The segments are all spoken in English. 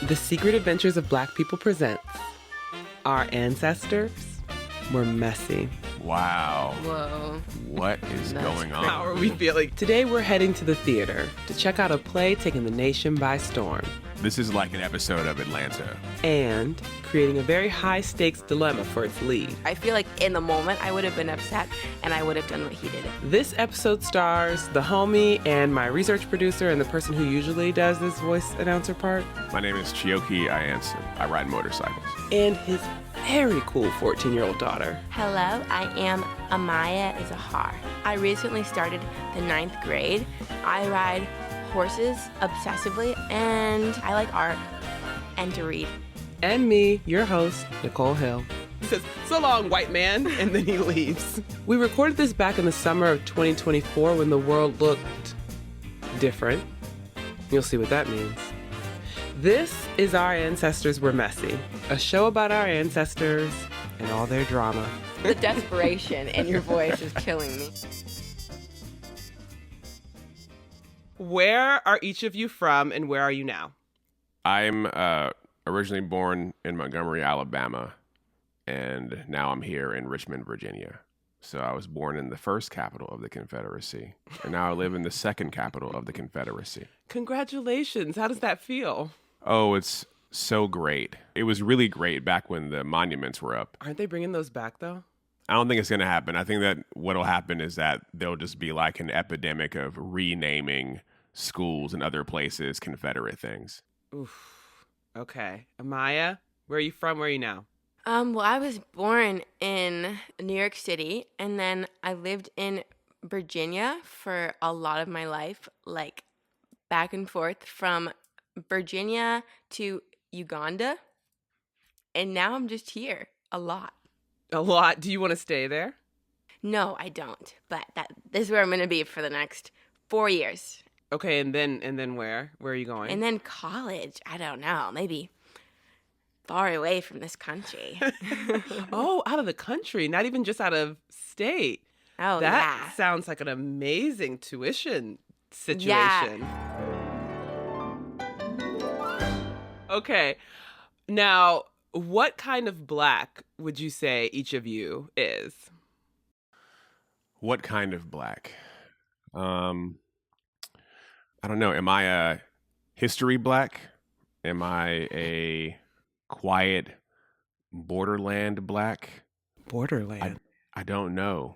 The Secret Adventures of Black People presents Our Ancestors Were Messy. Wow. Whoa. What is going on? How are we feeling? Today we're heading to the theater to check out a play taking the nation by storm. This is like an episode of Atlanta. And creating a very high-stakes dilemma for its lead. I feel like in the moment I would have been upset and I would have done what he did. This episode stars the homie and my research producer and the person who usually does this voice announcer part. My name is Chioke I'anson. I ride motorcycles. And his very cool 14-year-old daughter. Hello, I am Amaya Izahar. I recently started the 9th grade. I ride horses obsessively, and I like art and to read. And me, your host, Nichole Hill. He says, "So long, white man," and then he leaves. We recorded this back in the summer of 2024 when the world looked different. You'll see what that means. This is Our Ancestors Were Messy, a show about our ancestors and all their drama. The desperation in your voice is killing me. Where are each of you from and where are you now? I'm originally born in Montgomery, Alabama, and now I'm here in Richmond, Virginia. So I was born in the first capital of the Confederacy, and now I live in the second capital of the Confederacy. Congratulations. How does that feel? Oh, it's so great. It was really great back when the monuments were up. Aren't they bringing those back, though? I don't think it's going to happen. I think that what'll happen is that there'll just be like an epidemic of renaming schools and other places Confederate things. Oof. Okay. Amaya, where are you from? Where are you now? Well, I was born in New York City, and then I lived in Virginia for a lot of my life, like back and forth from Virginia to Uganda, and now I'm just here a lot. A lot. Do you want to stay there? No, I don't, but this is where I'm going to be for the next 4 years. Okay, and then where? Where are you going? And then college, I don't know, maybe far away from this country. Oh, out of the country, not even just out of state. Oh, That sounds like an amazing tuition situation. Yeah. Okay, now, what kind of Black would you say each of you is? What kind of Black? I don't know. Am I a history Black? Am I a quiet borderland Black? Borderland. I don't know.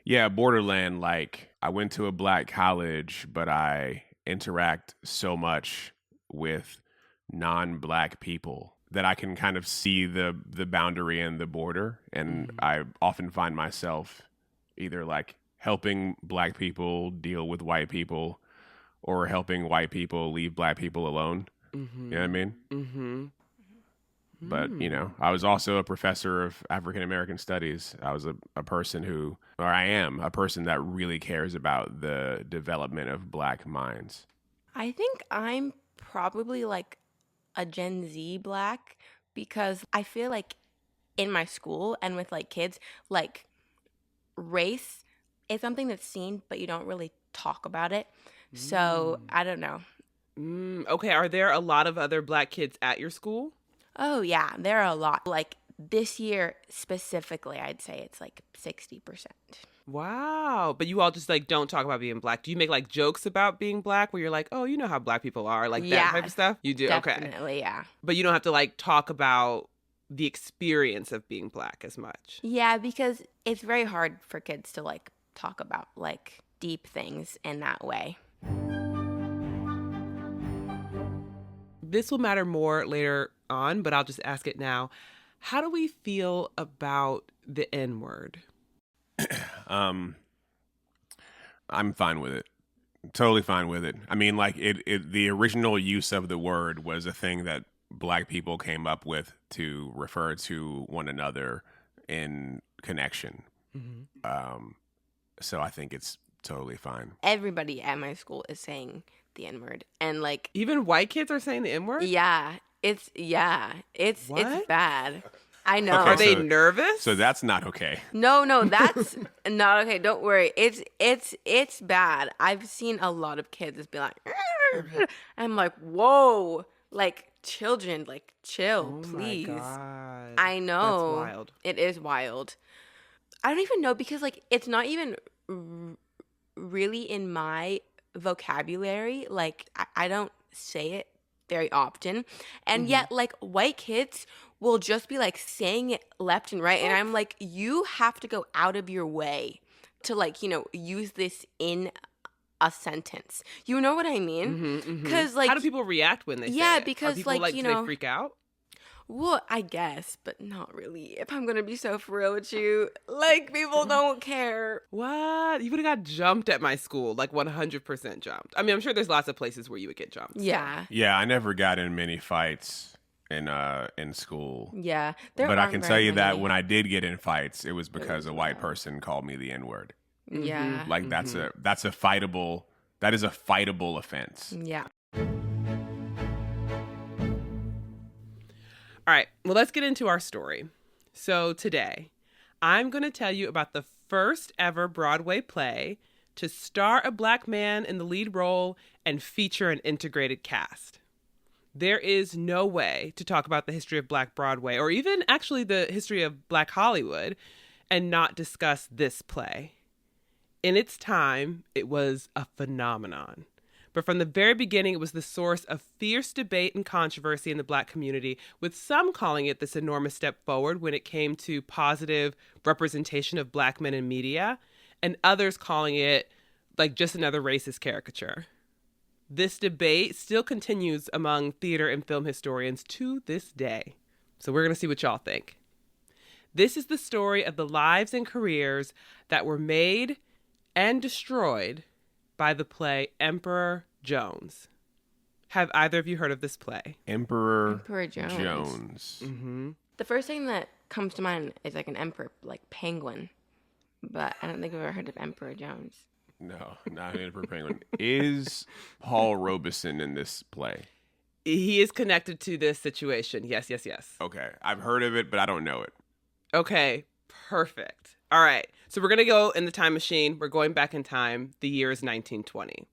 Yeah, borderland, like I went to a Black college, but I interact so much with non-Black people that I can kind of see the boundary and the border. And I often find myself either like helping Black people deal with white people or helping white people leave Black people alone. Mm-hmm. You know what I mean? Mm-hmm. But, you know, I was also a professor of African-American studies. I was a person who, or I am a person that really cares about the development of Black minds. I think I'm probably like a Gen Z Black because I feel like in my school and with like kids, like race is something that's seen, but you don't really talk about it. So I don't know. Okay, are there a lot of other Black kids at your school? Oh, yeah, there are a lot. Like this year specifically, I'd say it's like 60%. Wow. But you all just like don't talk about being Black. Do you make like jokes about being Black where you're like, oh, you know how Black people are, like that type of stuff? You do? Definitely, okay. Yeah. But you don't have to like talk about the experience of being Black as much. Yeah, because it's very hard for kids to like talk about like deep things in that way. This will matter more later on, but I'll just ask it now. How do we feel about the N-word? I'm fine with it. Totally fine with it. I mean, like the original use of the word was a thing that Black people came up with to refer to one another in connection. Mm-hmm. So I think it's totally fine. Everybody at my school is saying the N-word, and like even white kids are saying the N-word? It's bad. I know. Okay, are they nervous? So that's not okay. No, that's not okay. Don't worry. It's bad. I've seen a lot of kids just be like, I'm like, whoa, Like, children, like, chill, Oh please. my God. I know. That's wild. It is wild. I don't even know because, like, it's not even really in my vocabulary. Like, I don't say it very often. And yet, like, white kids will just be, like, saying it left and right. And I'm like, you have to go out of your way to, like, you know, use this in a sentence. You know what I mean? Because, like, how do people react when they say yeah, it? because, Are people, like, do you they know, freak out? well, I guess, but not really. If I'm going to be so for real with you, like, people don't care. What? You would have got jumped at my school, like 100% jumped. I mean, I'm sure there's lots of places where you would get jumped. Yeah. Yeah, I never got in many fights in school. Yeah. But I can tell you that when I did get in fights, it was because a white person called me the N-word. Yeah. Like that is a fightable offense. Yeah. All right, well, let's get into our story. So today, I'm going to tell you about the first ever Broadway play to star a black man in the lead role and feature an integrated cast. There is no way to talk about the history of Black Broadway, or even actually the history of Black Hollywood, and not discuss this play. In its time, it was a phenomenon. But from the very beginning, it was the source of fierce debate and controversy in the Black community, with some calling it this enormous step forward when it came to positive representation of Black men in media, and others calling it like just another racist caricature. This debate still continues among theater and film historians to this day. So we're going to see what y'all think. This is the story of the lives and careers that were made and destroyed by the play Emperor Jones. Have either of you heard of this play? Emperor Jones. Jones. Mm-hmm. The first thing that comes to mind is like an emperor, like penguin. But I don't think I've ever heard of Emperor Jones. No, not an Emperor Penguin. Is Paul Robeson in this play? He is connected to this situation. Yes. Okay. I've heard of it, but I don't know it. Okay, perfect. All right. So we're going to go in the time machine. We're going back in time. The year is 1920.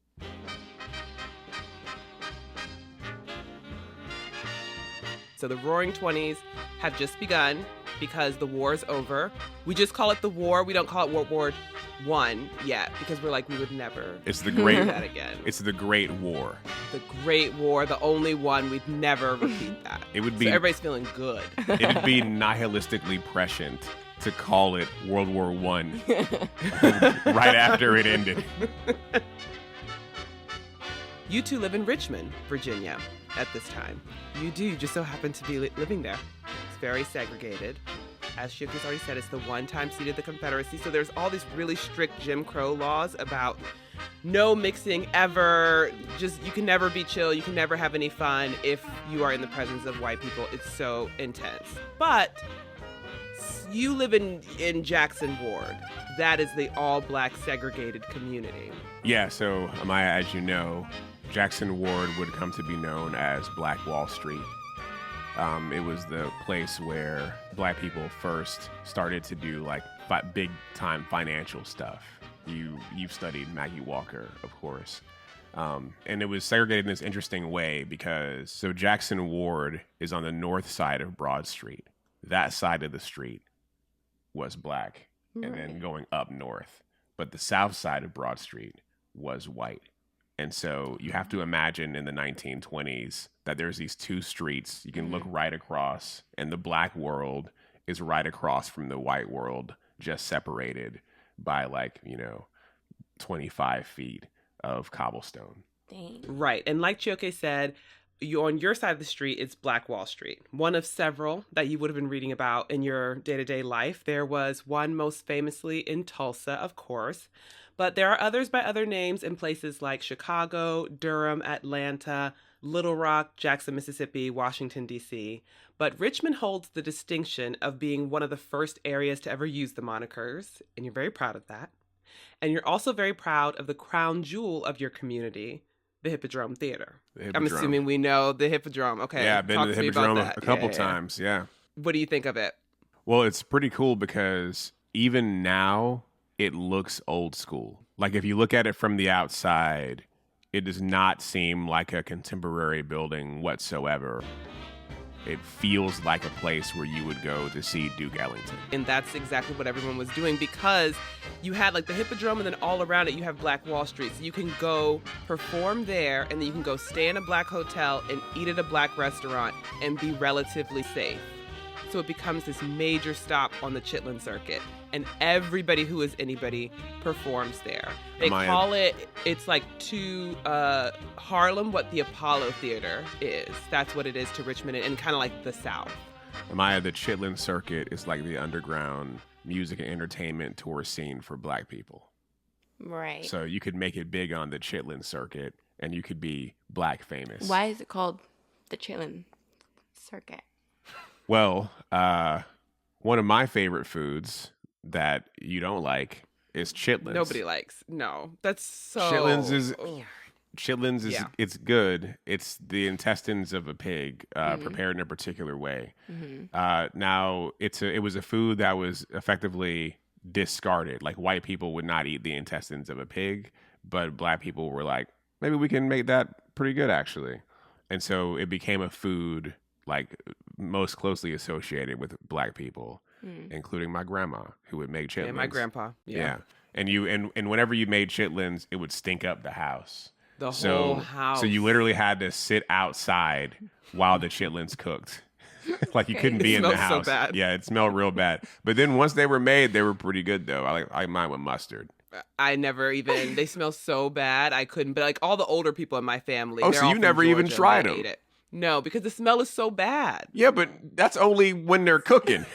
So the Roaring 20s have just begun because the war is over. We just call it the war. We don't call it World War I yet because we're like, we would never It's the great do that again. It's the Great War. The Great War, the only one. We'd never repeat that. It would be so everybody's feeling good. It'd be nihilistically prescient to call it World War I right after it ended. You two live in Richmond, Virginia at this time. You do. You just so happen to be living there. It's very segregated. As Chioke has already said, it's the one-time seat of the Confederacy. So there's all these really strict Jim Crow laws about no mixing ever. Just, you can never be chill. You can never have any fun if you are in the presence of white people. It's so intense. But you live in Jackson Ward. That is the all-black segregated community. Yeah, so Amaya, as you know, Jackson Ward would come to be known as Black Wall Street. It was the place where Black people first started to do like big-time financial stuff. You've studied Maggie Walker, of course. And it was segregated in this interesting way because so Jackson Ward is on the north side of Broad Street. That side of the street was black, and then going up north. But the south side of Broad Street was white. And so you have to imagine in the 1920s that there's these two streets you can look right across, and the black world is right across from the white world, just separated by 25 feet of cobblestone. Dang. Right. And like Chioke said, on your side of the street, it's Black Wall Street, one of several that you would have been reading about in your day-to-day life. There was one most famously in Tulsa, of course, but there are others by other names in places like Chicago, Durham, Atlanta, Little Rock, Jackson, Mississippi, Washington, D.C. But Richmond holds the distinction of being one of the first areas to ever use the monikers, and you're very proud of that. And you're also very proud of the crown jewel of your community, the Hippodrome Theater. I'm assuming we know the Hippodrome. Okay. Yeah, I've been to the Hippodrome a couple times. Yeah. What do you think of it? Well, it's pretty cool because even now it looks old school. Like if you look at it from the outside, It does not seem like a contemporary building whatsoever. It feels like a place where you would go to see Duke Ellington. And that's exactly what everyone was doing, because you had like the Hippodrome, and then all around it you have Black Wall Street. So you can go perform there, and then you can go stay in a Black hotel and eat at a Black restaurant and be relatively safe. So it becomes this major stop on the Chitlin circuit, and everybody who is anybody performs there. They call it's like to Harlem what the Apollo Theater is. That's what it is to Richmond, and kind of like the South. Amaya, the Chitlin circuit is like the underground music and entertainment tour scene for Black people. Right. So you could make it big on the Chitlin circuit, and you could be Black famous. Why is it called the Chitlin circuit? Well, one of my favorite foods that you don't like is chitlins. Nobody likes. No, that's so. Chitlins is Yeah. It's good. It's the intestines of a pig prepared in a particular way. Mm-hmm. Now it was a food that was effectively discarded. Like, white people would not eat the intestines of a pig, but Black people were like, maybe we can make that pretty good actually, and so it became a food like most closely associated with Black people, including my grandma, who would make chitlins. Yeah, my grandpa. Yeah. And whenever you made chitlins, it would stink up the house. The whole house. So you literally had to sit outside while the chitlins cooked. Like, you couldn't be in the house. It smelled so bad. Yeah, it smelled real bad. But then once they were made, they were pretty good though. I like mine with mustard. I never even. They smell so bad. I couldn't. But like all the older people in my family. Oh, they're so all you from never even Georgia, tried they them? ate it. No, because the smell is so bad. Yeah, but that's only when they're cooking.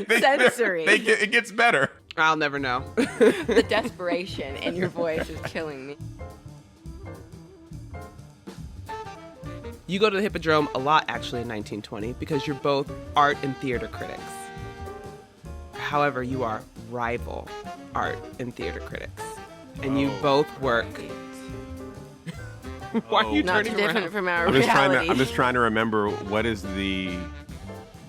Sensory. It gets better. I'll never know. The desperation in your voice is killing me. You go to the Hippodrome a lot, actually, in 1920, because you're both art and theater critics. However, you are rival art and theater critics. And you both work... Why are you Not turning too different around? from our I'm reality. just trying to remember what is the...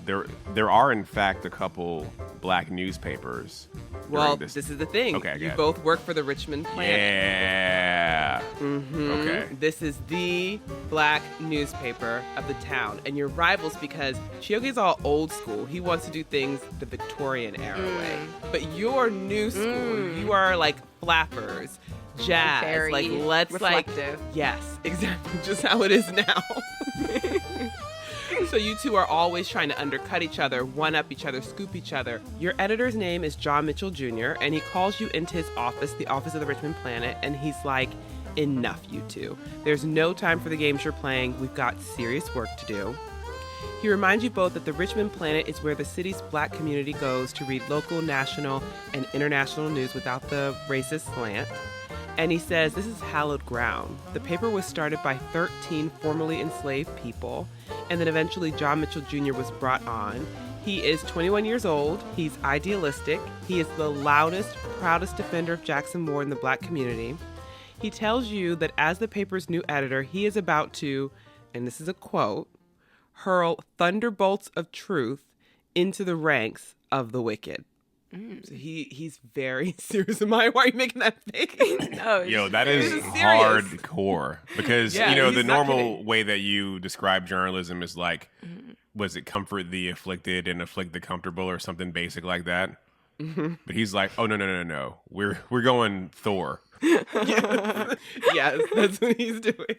There are, in fact, a couple Black newspapers. Well, this is the thing. Okay, you both work for the Richmond Planet. Yeah. Mm-hmm. Okay. This is the Black newspaper of the town. And you're rivals because Chioke's all old school. He wants to do things the Victorian era way. But you're new school. You are like flappers, jazz. Very like, let's reflective. Yes, exactly. Just how it is now. So you two are always trying to undercut each other, one-up each other, scoop each other. Your editor's name is John Mitchell Jr., and he calls you into his office, the office of the Richmond Planet, and he's like, enough, you two. There's no time for the games you're playing. We've got serious work to do. He reminds you both that the Richmond Planet is where the city's Black community goes to read local, national, and international news without the racist slant. And he says, this is hallowed ground. The paper was started by 13 formerly enslaved people, and then eventually John Mitchell Jr. was brought on. He is 21 years old. He's idealistic. He is the loudest, proudest defender of Jackson Ward in the Black community. He tells you that as the paper's new editor, he is about to, and this is a quote, hurl thunderbolts of truth into the ranks of the wicked. So he's very serious. Why are you making that face? No, Yo, that is serious. hardcore. Because, Yeah, the he's not normal kidding. way that you describe journalism is like, was it comfort the afflicted and afflict the comfortable or something basic like that? But he's like, oh, no. We're going Thor. Yes, that's what he's doing.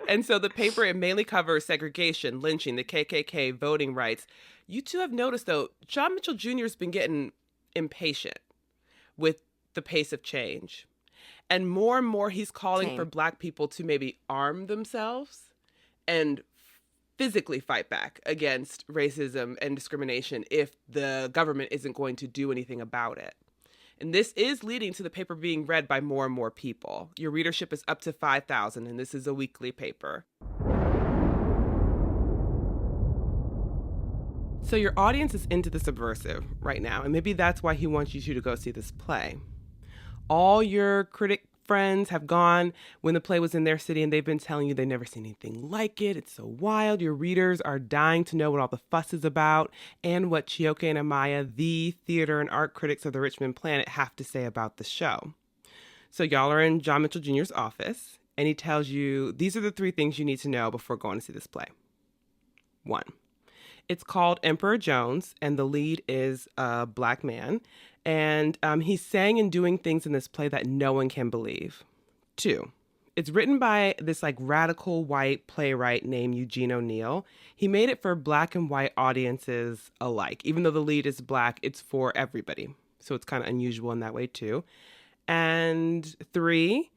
And so the paper, it mainly covers segregation, lynching, the KKK, voting rights. You two have noticed, though, John Mitchell Jr. has been getting impatient with the pace of change. And more he's calling for Black people to maybe arm themselves and physically fight back against racism and discrimination if the government isn't going to do anything about it. And this is leading to the paper being read by more and more people. Your readership is up to 5,000, and this is a weekly paper. So your audience is into the subversive right now, and maybe that's why he wants you two to go see this play. All your critic friends have gone when the play was in their city, and they've been telling you they've never seen anything like it. It's so wild. Your readers are dying to know what all the fuss is about and what Chioke and Amaya, the theater and art critics of the Richmond Planet, have to say about the show. So y'all are in John Mitchell Jr.'s office, and he tells you, these are the 3 things you need to know before going to see this play. 1, it's called Emperor Jones, and the lead is a black man. And he's saying and doing things in this play that no one can believe. 2, it's written by this like radical white playwright named Eugene O'Neil. He made it for black and white audiences alike. Even though the lead is black, it's for everybody. So it's kind of unusual in that way too. And 3,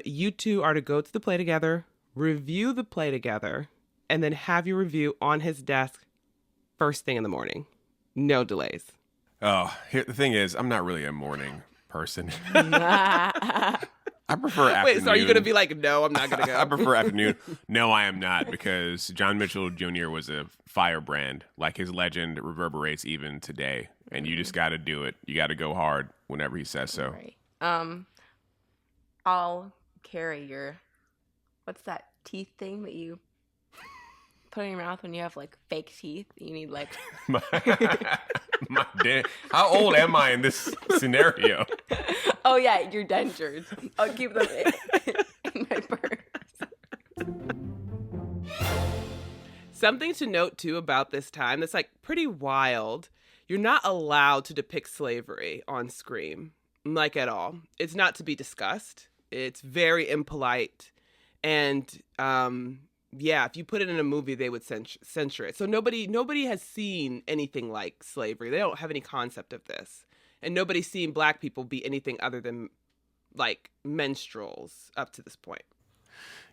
you two are to go to the play together, review the play together, and then have your review on his desk first thing in the morning. No delays. Oh, the thing is, I'm not really a morning person. I prefer afternoon. Wait, so are you going to be like, no, I'm not going to go? I prefer afternoon. No, I am not, because John Mitchell Jr. was a firebrand. Like, his legend reverberates even today, and you just got to do it. You got to go hard whenever he says so. Right. I'll carry your, what's that teeth thing that you put in your mouth when you have like fake teeth? You need like How old am I in this scenario? Oh yeah, your dentures. I'll keep them in my purse. Something to note too about this time that's like pretty wild. You're not allowed to depict slavery on screen, like at all. It's not to be discussed. It's very impolite, and if you put it in a movie, they would censor it. So nobody has seen anything like slavery. They don't have any concept of this. And nobody's seen black people be anything other than like minstrels up to this point.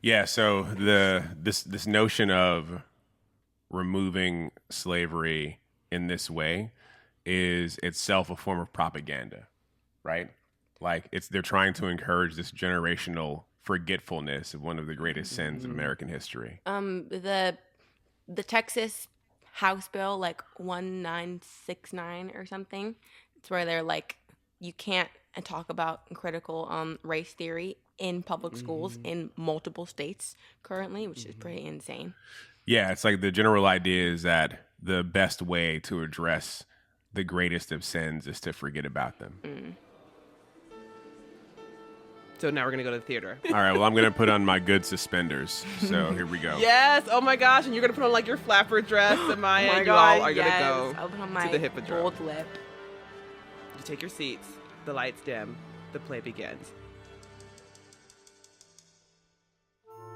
Yeah, so this notion of removing slavery in this way is itself a form of propaganda, right? Like they're trying to encourage this generational forgetfulness of one of the greatest sins of American history. The Texas House Bill, like 1969 or something, it's where they're like, you can't talk about critical race theory in public schools in multiple states currently, which is pretty insane. Yeah, it's like the general idea is that the best way to address the greatest of sins is to forget about them. So now we're going to go to the theater. All right, well, I'm going to put on my good suspenders. So here we go. Yes. Oh, my gosh. And you're going to put on, like, your flapper dress, Amaya, and you all are going to go I'll put on my to the hippodrome. gold lip. You take your seats. The lights dim. The play begins.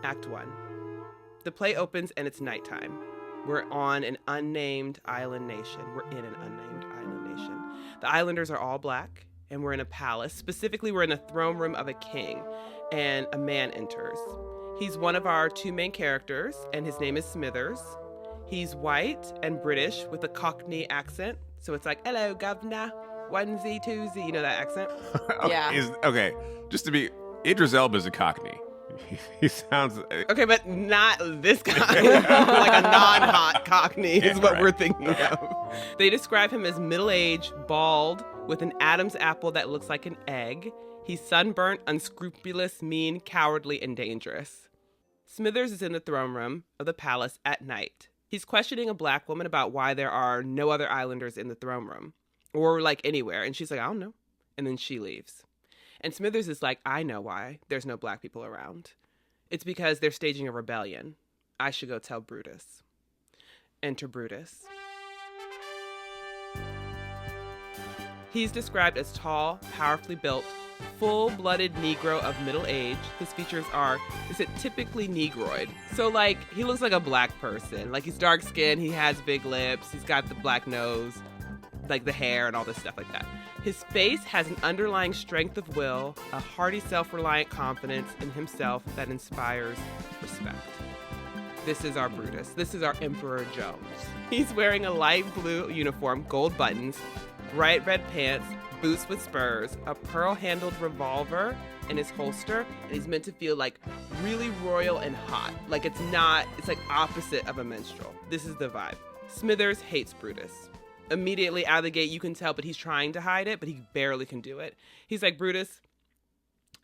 Act 1. The play opens and it's nighttime. We're on an unnamed island nation. We're in an unnamed island nation. The islanders are all black. And we're in a palace. Specifically, we're in a throne room of a king, and a man enters. He's one of our 2 main characters, and his name is Smithers. He's white and British with a Cockney accent. So it's like, hello, governor, onesie, twosie. You know that accent? Yeah. Okay, just to be, Idris Elba's a Cockney. He sounds... Okay, but not this guy. Like a non-hot Cockney is what we're thinking of. They describe him as middle-aged, bald, with an Adam's apple that looks like an egg. He's sunburnt, unscrupulous, mean, cowardly, and dangerous. Smithers is in the throne room of the palace at night. He's questioning a black woman about why there are no other islanders in the throne room, or like anywhere. And she's like, I don't know. And then she leaves. And Smithers is like, I know why there's no black people around. It's because they're staging a rebellion. I should go tell Brutus. Enter Brutus. He's described as tall, powerfully built, full-blooded Negro of middle age. His features are, is it typically Negroid? So, like, he looks like a black person. Like, he's dark-skinned, he has big lips, he's got the black nose, like the hair and all this stuff like that. His face has an underlying strength of will, a hearty, self-reliant confidence in himself that inspires respect. This is our Brutus. This is our Emperor Jones. He's wearing a light blue uniform, gold buttons, bright red pants, boots with spurs, a pearl-handled revolver in his holster, and he's meant to feel like really royal and hot. Like it's like opposite of a minstrel. This is the vibe. Smithers hates Brutus. Immediately out of the gate, you can tell, but he's trying to hide it, but he barely can do it. He's like, Brutus,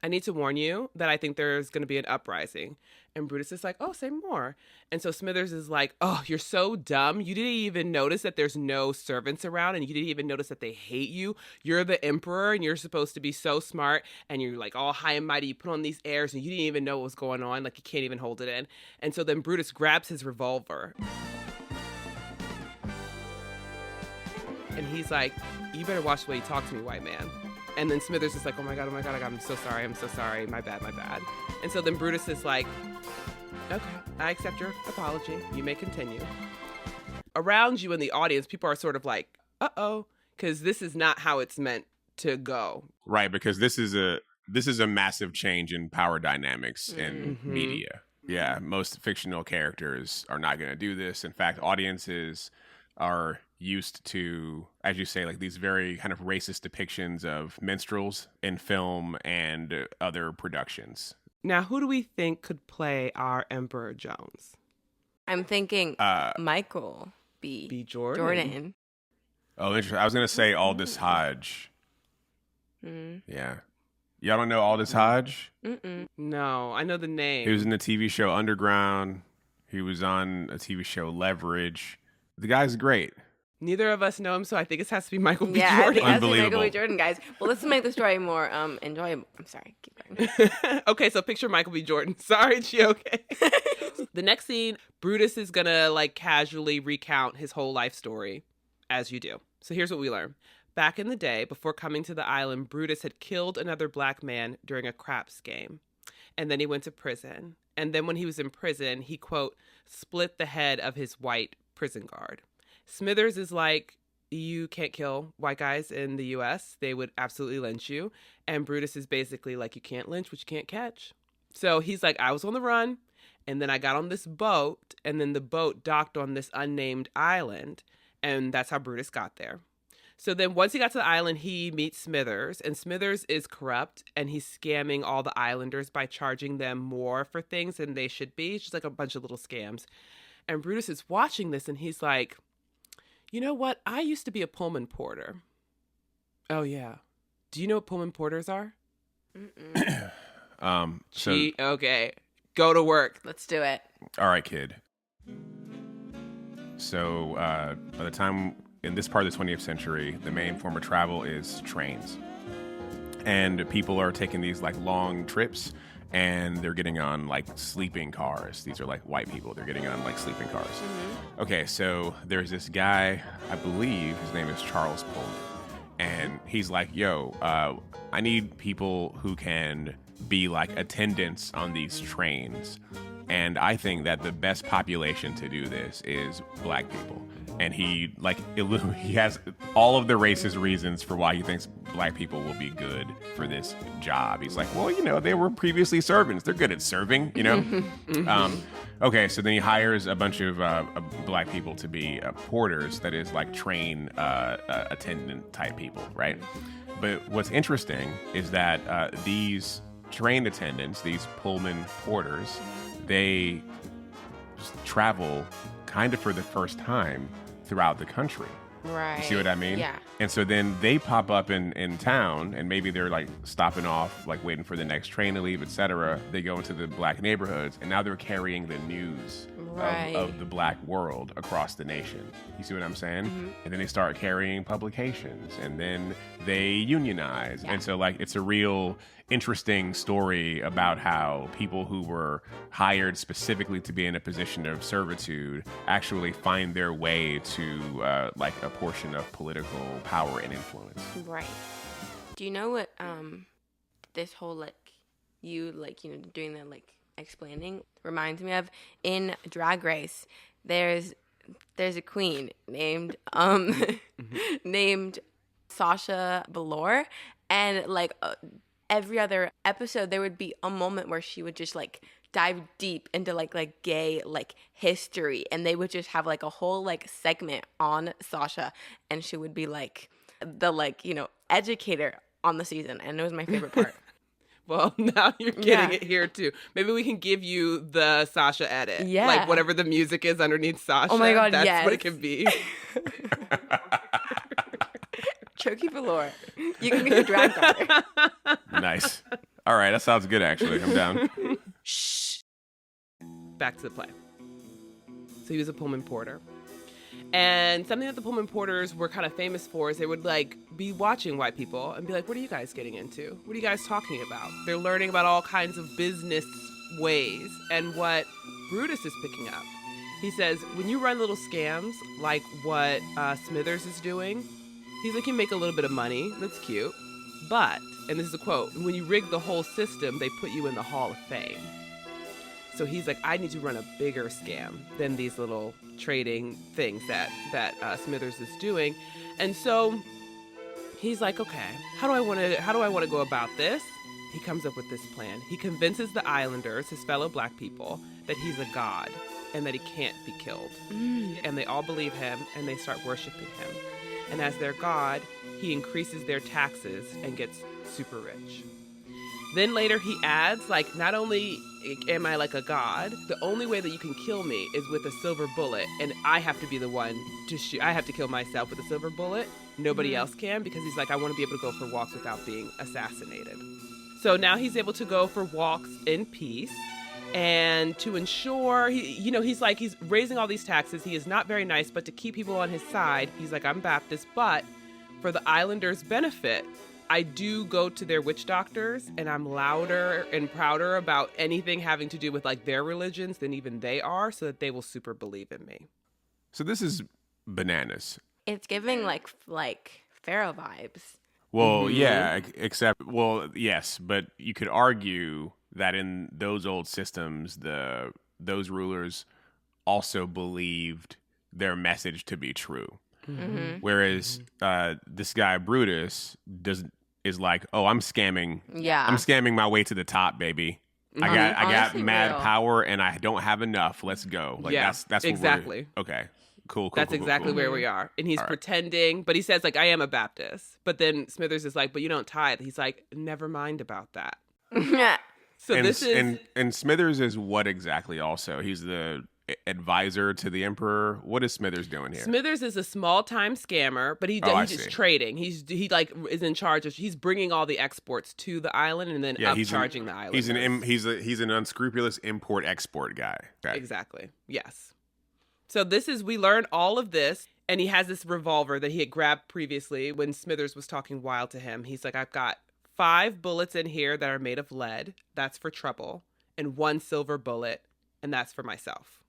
I need to warn you that I think there's going to be an uprising. And Brutus is like, oh, say more. And so Smithers is like, oh, you're so dumb. You didn't even notice that there's no servants around, and you didn't even notice that they hate you. You're the emperor, and you're supposed to be so smart, and you're like all high and mighty. You put on these airs, and you didn't even know what was going on. Like, you can't even hold it in. And so then Brutus grabs his revolver. And he's like, you better watch the way you talk to me, white man. And then Smithers is like, oh my God, I'm so sorry, my bad. And so then Brutus is like, okay, I accept your apology. You may continue. Around you in the audience, people are sort of like, uh-oh, because this is not how it's meant to go. Right, because this is a massive change in power dynamics in media. Yeah, most fictional characters are not going to do this. In fact, audiences are used to, as you say, like these very kind of racist depictions of minstrels in film and other productions. Now, who do we think could play our Emperor Jones? I'm thinking Michael B. Jordan. Oh, interesting. I was going to say Aldous Hodge. Yeah. Y'all don't know Aldous Hodge? No, I know the name. He was in the TV show Underground. He was on a TV show Leverage. The guy's great. Neither of us know him, so I think this has to be Michael B. Jordan. Yeah, I think it has to be Unbelievable. Michael B. Jordan, guys. Well, let's make the story more enjoyable. I'm sorry, keep going. Okay, so picture Michael B. Jordan. Sorry, Chioke. The next scene, Brutus is gonna like casually recount his whole life story, as you do. So here's what we learn. Back in the day, before coming to the island, Brutus had killed another black man during a craps game. And then he went to prison. And then when he was in prison, he, quote, split the head of his white prison guard. Smithers is like, you can't kill white guys in the U.S. They would absolutely lynch you. And Brutus is basically like, you can't lynch what you can't catch. So he's like, I was on the run, and then I got on this boat, and then the boat docked on this unnamed island, and that's how Brutus got there. So then once he got to the island, he meets Smithers, and Smithers is corrupt, and he's scamming all the islanders by charging them more for things than they should be. It's just like a bunch of little scams. And Brutus is watching this, and he's like, you know what? I used to be a Pullman porter. Oh, yeah. Do you know what Pullman porters are? Okay. Go to work. Let's do it. All right, kid. So by the time in this part of the 20th century, the main form of travel is trains. And people are taking these like long trips, and they're getting on like sleeping cars. These are like white people. They're getting on like sleeping cars. Okay, so there's this guy, I believe his name is Charles Pullman. And he's like, yo, I need people who can be like attendants on these trains. And I think that the best population to do this is black people. And he has all of the racist reasons for why he thinks black people will be good for this job. He's like, well, you know, they were previously servants. They're good at serving, you know? Okay, so then he hires a bunch of black people to be porters, that is like train attendant type people, right? But what's interesting is that these train attendants, these Pullman porters, they just travel kind of for the first time throughout the country. Right. You see what I mean? Yeah. And so then they pop up in town, and maybe they're like stopping off, like waiting for the next train to leave, etc. They go into the black neighborhoods, and now they're carrying the news of the black world across the nation. You see what I'm saying? And then they start carrying publications, and then they unionize. And so like it's a real interesting story about how people who were hired specifically to be in a position of servitude actually find their way to like a portion of political power and influence. Right. Do you know what this whole doing the like explaining reminds me of? In Drag Race, there's a queen named named Sasha Velour, and like every other episode there would be a moment where she would just like dive deep into like gay like history, and they would just have like a whole like segment on Sasha, and she would be like the like, you know, educator on the season, and it was my favorite part. Well, now you're getting it here too. Maybe we can give you the Sasha edit. Yeah. Like whatever the music is underneath Sasha. Oh my God, that's what it can be. Chioke Velour. You can be the drag daughter. Nice. All right, that sounds good, actually. I'm down. Shh. Back to the play. So he was a Pullman porter. And something that the Pullman porters were kind of famous for is they would like be watching white people and be like, what are you guys getting into? What are you guys talking about? They're learning about all kinds of business ways. And what Brutus is picking up, he says, when you run little scams like what Smithers is doing, he's like, you make a little bit of money. That's cute. But, and this is a quote, when you rig the whole system, they put you in the Hall of Fame. So he's like, I need to run a bigger scam than these little trading things that Smithers is doing. And so he's like, okay, how do I want to go about this? He comes up with this plan. He convinces the islanders, his fellow black people, that he's a god and that he can't be killed. And they all believe him and they start worshiping him. And as their god, he increases their taxes and gets super rich. Then later he adds, like, not only am I like a god, the only way that you can kill me is with a silver bullet, and I have to be the one to shoot. I have to kill myself with a silver bullet. Nobody else can, because he's like, I want to be able to go for walks without being assassinated. So now he's able to go for walks in peace, and to ensure, he's raising all these taxes. He is not very nice, but to keep people on his side, he's like, I'm Baptist, but for the islanders' benefit, I do go to their witch doctors, and I'm louder and prouder about anything having to do with like their religions than even they are, so that they will super believe in me. So this is bananas. It's giving like Pharaoh vibes. Well, yeah, except, yes, but you could argue that in those old systems, those rulers also believed their message to be true. Mm-hmm. Whereas this guy Brutus is like, oh, I'm scamming. Yeah, I'm scamming my way to the top, baby. I got mad power, and I don't have enough. Let's go. Like that's exactly what okay. Cool. That's exactly where we are. And he's pretending, but he says, like, I am a Baptist. But then Smithers is like, but you don't tithe. He's like, never mind about that. So and Smithers is what exactly also? He's the advisor to the emperor. What is Smithers doing here? Smithers is a small-time scammer, but he's just trading. He is in charge of, he's bringing all the exports to the island and then upcharging the island. He's an unscrupulous import-export guy. Okay. Exactly. Yes. So we learn all of this, and he has this revolver that he had grabbed previously when Smithers was talking wild to him. He's like, I've got 5 bullets in here that are made of lead. That's for trouble. And 1 silver bullet, and that's for myself.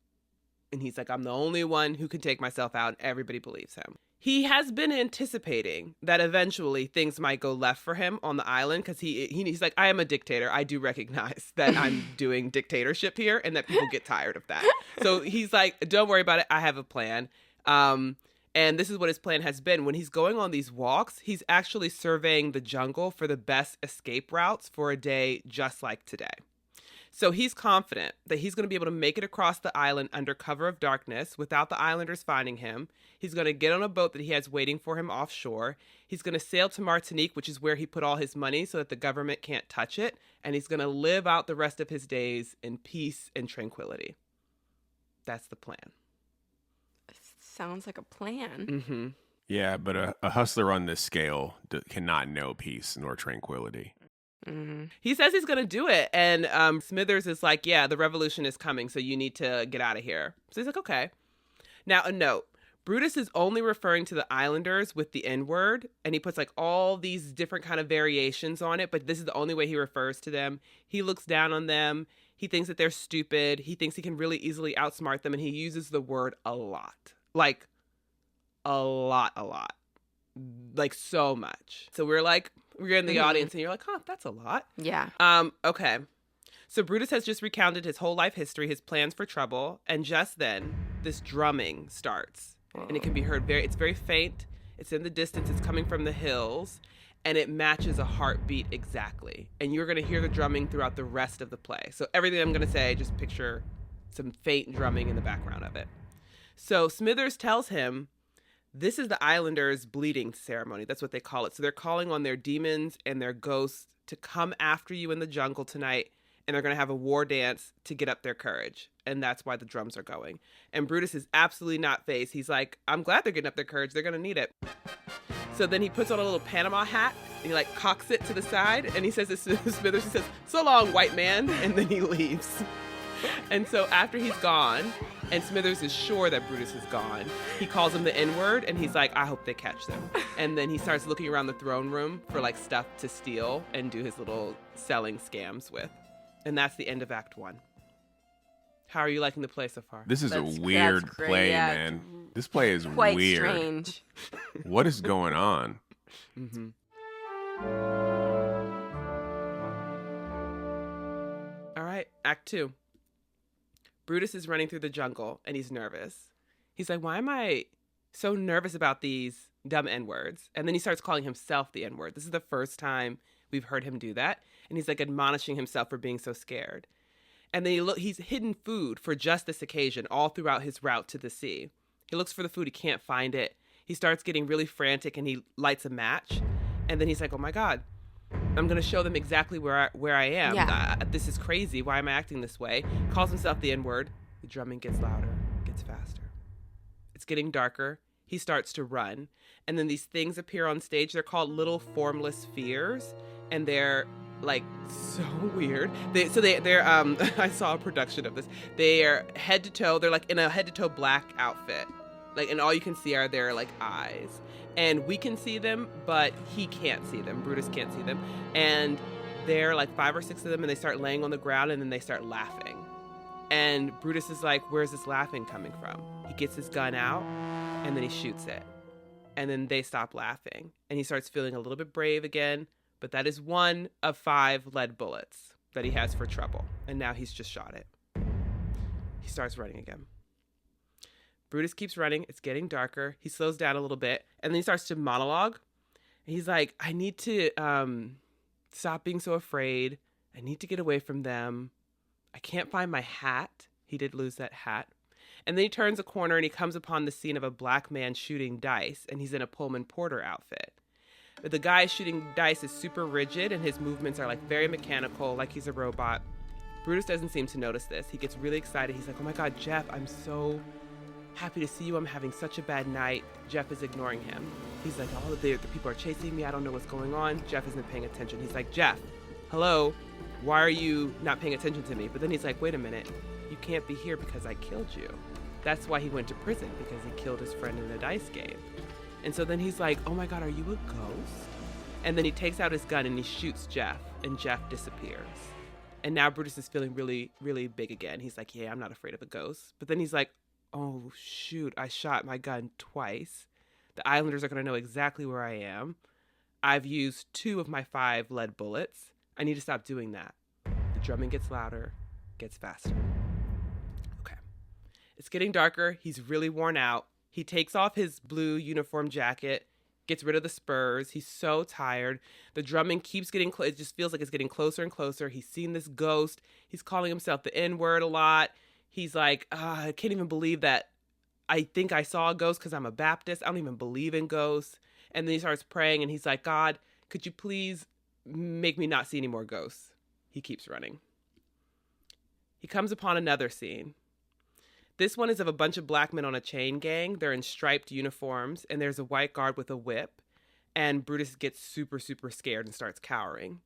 And he's like, I'm the only one who can take myself out, and everybody believes him. He has been anticipating that eventually things might go left for him on the island, because he's like, I am a dictator. I do recognize that I'm doing dictatorship here and that people get tired of that. So he's like, don't worry about it. I have a plan. And this is what his plan has been. When he's going on these walks, he's actually surveying the jungle for the best escape routes for a day just like today. So he's confident that he's going to be able to make it across the island under cover of darkness without the islanders finding him. He's going to get on a boat that he has waiting for him offshore. He's going to sail to Martinique, which is where he put all his money so that the government can't touch it. And he's going to live out the rest of his days in peace and tranquility. That's the plan. Sounds like a plan. Mm-hmm. Yeah, but a hustler on this scale cannot know peace nor tranquility. Mm-hmm. He says he's going to do it. And Smithers is like, yeah, the revolution is coming, so you need to get out of here. So he's like, okay. Now, a note. Brutus is only referring to the islanders with the N-word, and he puts like all these different kind of variations on it, but this is the only way he refers to them. He looks down on them. He thinks that they're stupid. He thinks he can really easily outsmart them, and he uses the word a lot. Like, a lot. Like, so much. So we're in the audience, and you're like, huh, that's a lot. Yeah. Okay. So Brutus has just recounted his whole life history, his plans for trouble, and just then, this drumming starts. And it can be heard it's very faint. It's in the distance. It's coming from the hills. And it matches a heartbeat exactly. And you're going to hear the drumming throughout the rest of the play. So everything I'm going to say, just picture some faint drumming in the background of it. So Smithers tells him, this is the Islanders' bleeding ceremony. That's what they call it. So they're calling on their demons and their ghosts to come after you in the jungle tonight. And they're going to have a war dance to get up their courage. And that's why the drums are going. And Brutus is absolutely not fazed. He's like, I'm glad they're getting up their courage. They're going to need it. So then he puts on a little Panama hat. He like cocks it to the side, and he says to Smithers, he says, "So long, white man," and then he leaves. And so after he's gone, and Smithers is sure that Brutus is gone, he calls him the N-word, and he's like, "I hope they catch them." And then he starts looking around the throne room for like stuff to steal and do his little selling scams with. And that's the end of Act 1. How are you liking the play so far? This is a weird play, man. This play is quite weird. Strange. What is going on? Mm-hmm. All right, Act 2. Brutus is running through the jungle, and he's nervous. He's like, why am I so nervous about these dumb N-words? And then he starts calling himself the N-word. This is the first time we've heard him do that. And he's like admonishing himself for being so scared. And then he's hidden food for just this occasion all throughout his route to the sea. He looks for the food. He can't find it. He starts getting really frantic, and he lights a match. And then he's like, oh, my God, I'm going to show them exactly where I am. Yeah. This is crazy. Why am I acting this way? Calls himself the N-word. The drumming gets louder, gets faster. It's getting darker. He starts to run. And then these things appear on stage. They're called little formless fears. And they're like so weird. They're I saw a production of this. They are head to toe. They're like in a head to toe black outfit. Like, and all you can see are their like eyes. And we can see them, but he can't see them. Brutus can't see them. And they're like 5 or 6 of them, and they start laying on the ground, and then they start laughing. And Brutus is like, where's this laughing coming from? He gets his gun out, and then he shoots it. And then they stop laughing. And he starts feeling a little bit brave again. But that is 1 of 5 lead bullets that he has for trouble. And now he's just shot it. He starts running again. Brutus keeps running. It's getting darker. He slows down a little bit. And then he starts to monologue. He's like, I need to stop being so afraid. I need to get away from them. I can't find my hat. He did lose that hat. And then he turns a corner, and he comes upon the scene of a black man shooting dice. And he's in a Pullman Porter outfit. The guy shooting dice is super rigid, and his movements are like very mechanical, like he's a robot. Brutus doesn't seem to notice this. He gets really excited. He's like, oh my God, Jeff, I'm so happy to see you. I'm having such a bad night. Jeff is ignoring him. He's like, oh, the people are chasing me. I don't know what's going on. Jeff isn't paying attention. He's like, Jeff, hello, why are you not paying attention to me? But then he's like, wait a minute, you can't be here because I killed you. That's why he went to prison, because he killed his friend in a dice game. And so then he's like, oh my God, are you a ghost? And then he takes out his gun and he shoots Jeff, and Jeff disappears. And now Brutus is feeling really, really big again. He's like, yeah, I'm not afraid of a ghost. But then he's like, oh shoot, I shot my gun twice. The Islanders are going to know exactly where I am. I've used 2 of my 5 lead bullets. I need to stop doing that. The drumming gets louder, gets faster. Okay. It's getting darker. He's really worn out. He takes off his blue uniform jacket, gets rid of the spurs. He's so tired. The drumming keeps getting it just feels like it's getting closer and closer. He's seen this ghost. He's calling himself the N-word a lot. He's like, I can't even believe that I think I saw a ghost because I'm a Baptist. I don't even believe in ghosts. And then he starts praying, and he's like, God, could you please make me not see any more ghosts? He keeps running. He comes upon another scene. This one is of a bunch of black men on a chain gang. They're in striped uniforms, and there's a white guard with a whip. And Brutus gets super, super scared and starts cowering.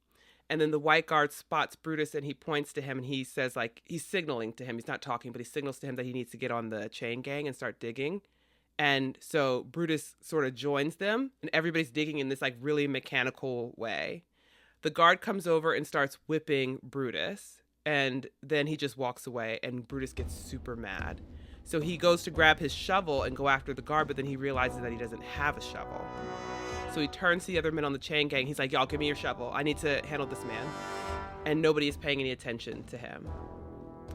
And then the white guard spots Brutus, and he points to him, and he says, like, he's signaling to him. He's not talking, but he signals to him that he needs to get on the chain gang and start digging. And so Brutus sort of joins them, and everybody's digging in this, like, really mechanical way. The guard comes over and starts whipping Brutus. And then he just walks away, and Brutus gets super mad. So he goes to grab his shovel and go after the guard, but then he realizes that he doesn't have a shovel. So he turns to the other men on the chain gang. He's like, y'all, give me your shovel. I need to handle this man. And nobody is paying any attention to him.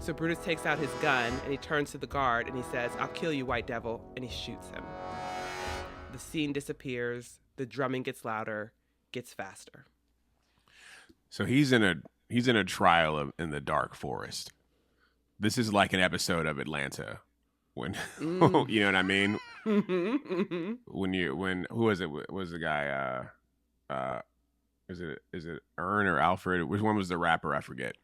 So Brutus takes out his gun, and he turns to the guard, and he says, I'll kill you, white devil. And he shoots him. The scene disappears. The drumming gets louder, gets faster. So he's in a trial in the dark forest. This is like an episode of Atlanta, when you know what I mean. When who was it? Was the guy? Is it Ern or Alfred? Which one was the rapper? I forget.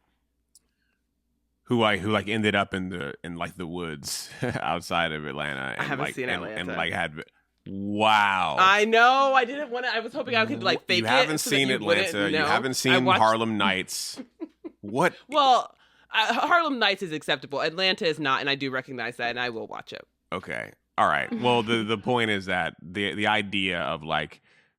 Who ended up in the woods outside of Atlanta. And I haven't seen Atlanta. And like had Wow. I know. I didn't want to. I was hoping I could fake it. You haven't so seen that you wouldn't Atlanta. know. You haven't seen Harlem Nights. What? Well, Harlem Nights is acceptable. Atlanta is not, and I do recognize that, and I will watch it. Okay. All right. Well, the point is that the idea of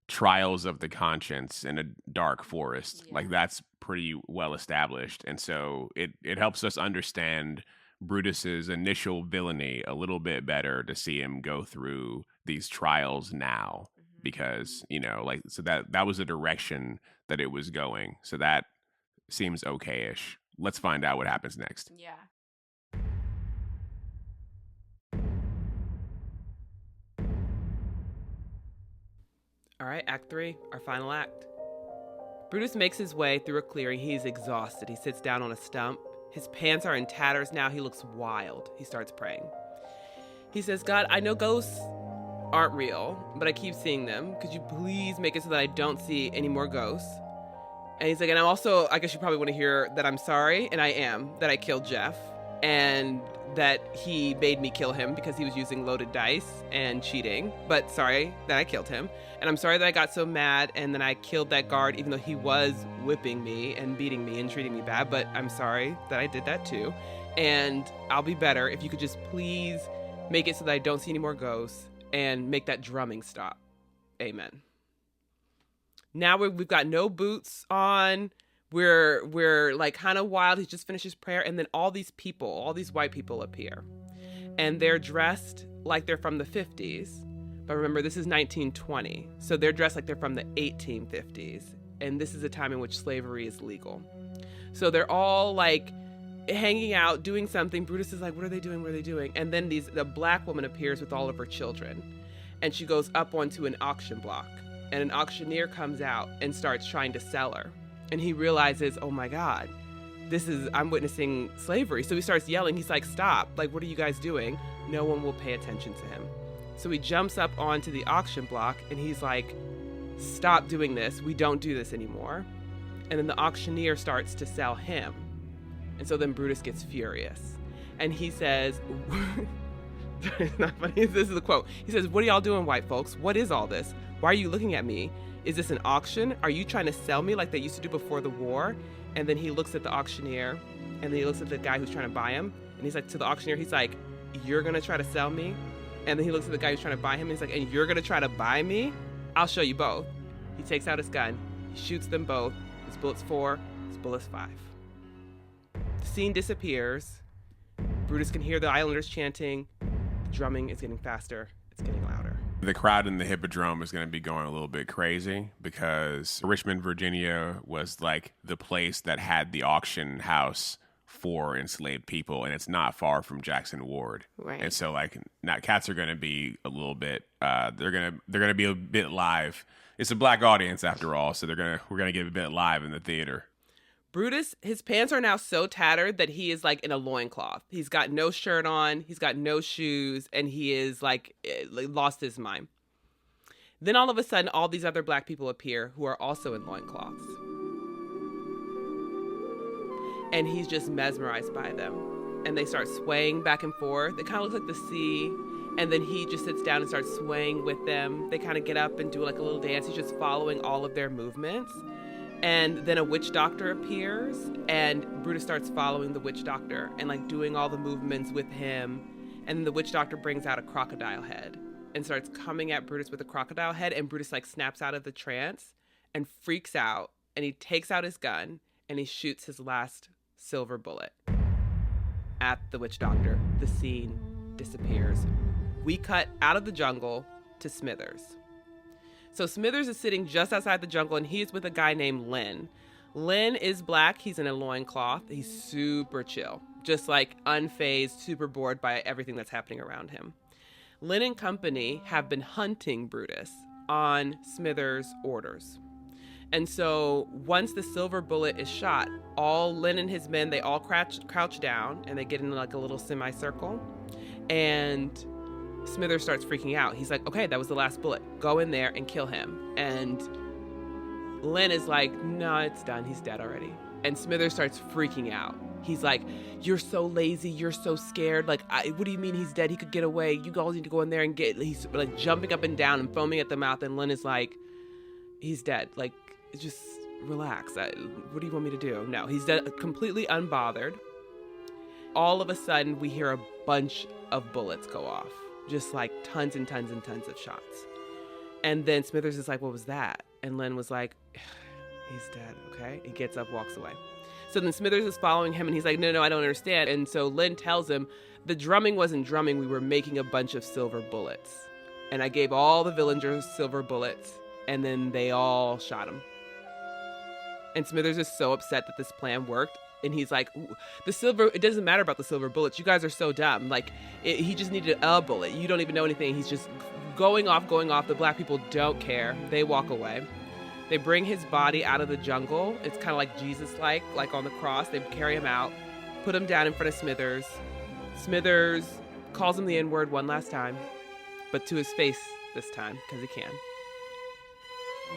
trials of the conscience in a dark forest, that's pretty well established. And so it helps us understand Brutus's initial villainy a little bit better to see him go through these trials now, because, so that was the direction that it was going. So that seems okay-ish. Let's find out what happens next. Yeah. All right, Act 3, our final act. Brutus makes his way through a clearing. He's exhausted. He sits down on a stump. His pants are in tatters now. He looks wild. He starts praying. He says, God, I know ghosts aren't real, but I keep seeing them. Could you please make it so that I don't see any more ghosts? And he's like, and I'm also, I guess you probably want to hear that I'm sorry, and I am, that I killed Jeff, and that he made me kill him because he was using loaded dice and cheating, but sorry that I killed him. And I'm sorry that I got so mad and then I killed that guard, even though he was whipping me and beating me and treating me bad, but I'm sorry that I did that too. And I'll be better if you could just please make it so that I don't see any more ghosts and make that drumming stop. Amen. Now we've got no boots on. We're kind of wild. He just finished his prayer. And then all these white people appear. And they're dressed like they're from the 50s. But remember, this is 1920. So they're dressed like they're from the 1850s. And this is a time in which slavery is legal. So they're all hanging out, doing something. Brutus is like, what are they doing? What are they doing? And then the black woman appears with all of her children. And she goes up onto an auction block. And an auctioneer comes out and starts trying to sell her. And he realizes, oh my God, I'm witnessing slavery. So he starts yelling. He's like, stop. What are you guys doing? No one will pay attention to him. So he jumps up onto the auction block and he's like, stop doing this. We don't do this anymore. And then the auctioneer starts to sell him. And so then Brutus gets furious. And he says, it's not funny. This is a quote. He says, what are y'all doing, white folks? What is all this? Why are you looking at me? Is this an auction? Are you trying to sell me like they used to do before the war? And then he looks at the auctioneer and then he looks at the guy who's trying to buy him. And he's like, to the auctioneer, he's like, you're going to try to sell me? And then he looks at the guy who's trying to buy him. And he's like, and you're going to try to buy me? I'll show you both. He takes out his gun. He shoots them both. His bullet's 4, his bullet's 5. The scene disappears. Brutus can hear the islanders chanting. The drumming is getting faster. It's getting louder. The crowd in the Hippodrome is going to be going a little bit crazy because Richmond, Virginia was the place that had the auction house for enslaved people, and it's not far from Jackson Ward. Right. And so now cats are going to be a little bit they're going to be a bit live. It's a black audience after all, so we're going to get a bit live in the theater. Brutus, his pants are now so tattered that he is in a loincloth. He's got no shirt on, he's got no shoes, and he is lost his mind. Then all of a sudden, all these other black people appear who are also in loincloths. And he's just mesmerized by them. And they start swaying back and forth. It kind of looks like the sea. And then he just sits down and starts swaying with them. They kind of get up and do a little dance. He's just following all of their movements. And then a witch doctor appears, and Brutus starts following the witch doctor and doing all the movements with him. And then the witch doctor brings out a crocodile head and starts coming at Brutus with a crocodile head. And Brutus snaps out of the trance and freaks out. And he takes out his gun and he shoots his last silver bullet at the witch doctor. The scene disappears. We cut out of the jungle to Smithers. So Smithers is sitting just outside the jungle, and he's with a guy named Lynn. Lynn is black. He's in a loincloth. He's super chill, just unfazed, super bored by everything that's happening around him. Lynn and company have been hunting Brutus on Smithers' orders. And so once the silver bullet is shot, all Lynn and his men, they all crouch down, and they get in a little semicircle. And Smithers starts freaking out. He's like, okay, that was the last bullet. Go in there and kill him. And Lynn is like, no, it's done. He's dead already. And Smithers starts freaking out. He's like, you're so lazy, you're so scared. Like, what do you mean he's dead? He could get away. You guys need to go in there and get. He's like jumping up and down and foaming at the mouth. And Lynn is like, he's dead. Like, just relax. What do you want me to do? No, he's dead, completely unbothered. All of a sudden, we hear a bunch of bullets go off, just like tons and tons and tons of shots. And then Smithers is like, what was that? And Lynn was like, he's dead, okay? He gets up, walks away. So then Smithers is following him, and he's like, no, I don't understand. And so Lynn tells him, the drumming wasn't drumming. We were making a bunch of silver bullets. And I gave all the villagers silver bullets, and then they all shot him. And Smithers is so upset that this plan worked. And he's like, it doesn't matter about the silver bullets. You guys are so dumb. Like, he just needed a bullet. You don't even know anything. He's just going off. The black people don't care. They walk away. They bring his body out of the jungle. It's kind of like Jesus-like on the cross. They carry him out, put him down in front of Smithers. Smithers calls him the N-word one last time, but to his face this time, because he can.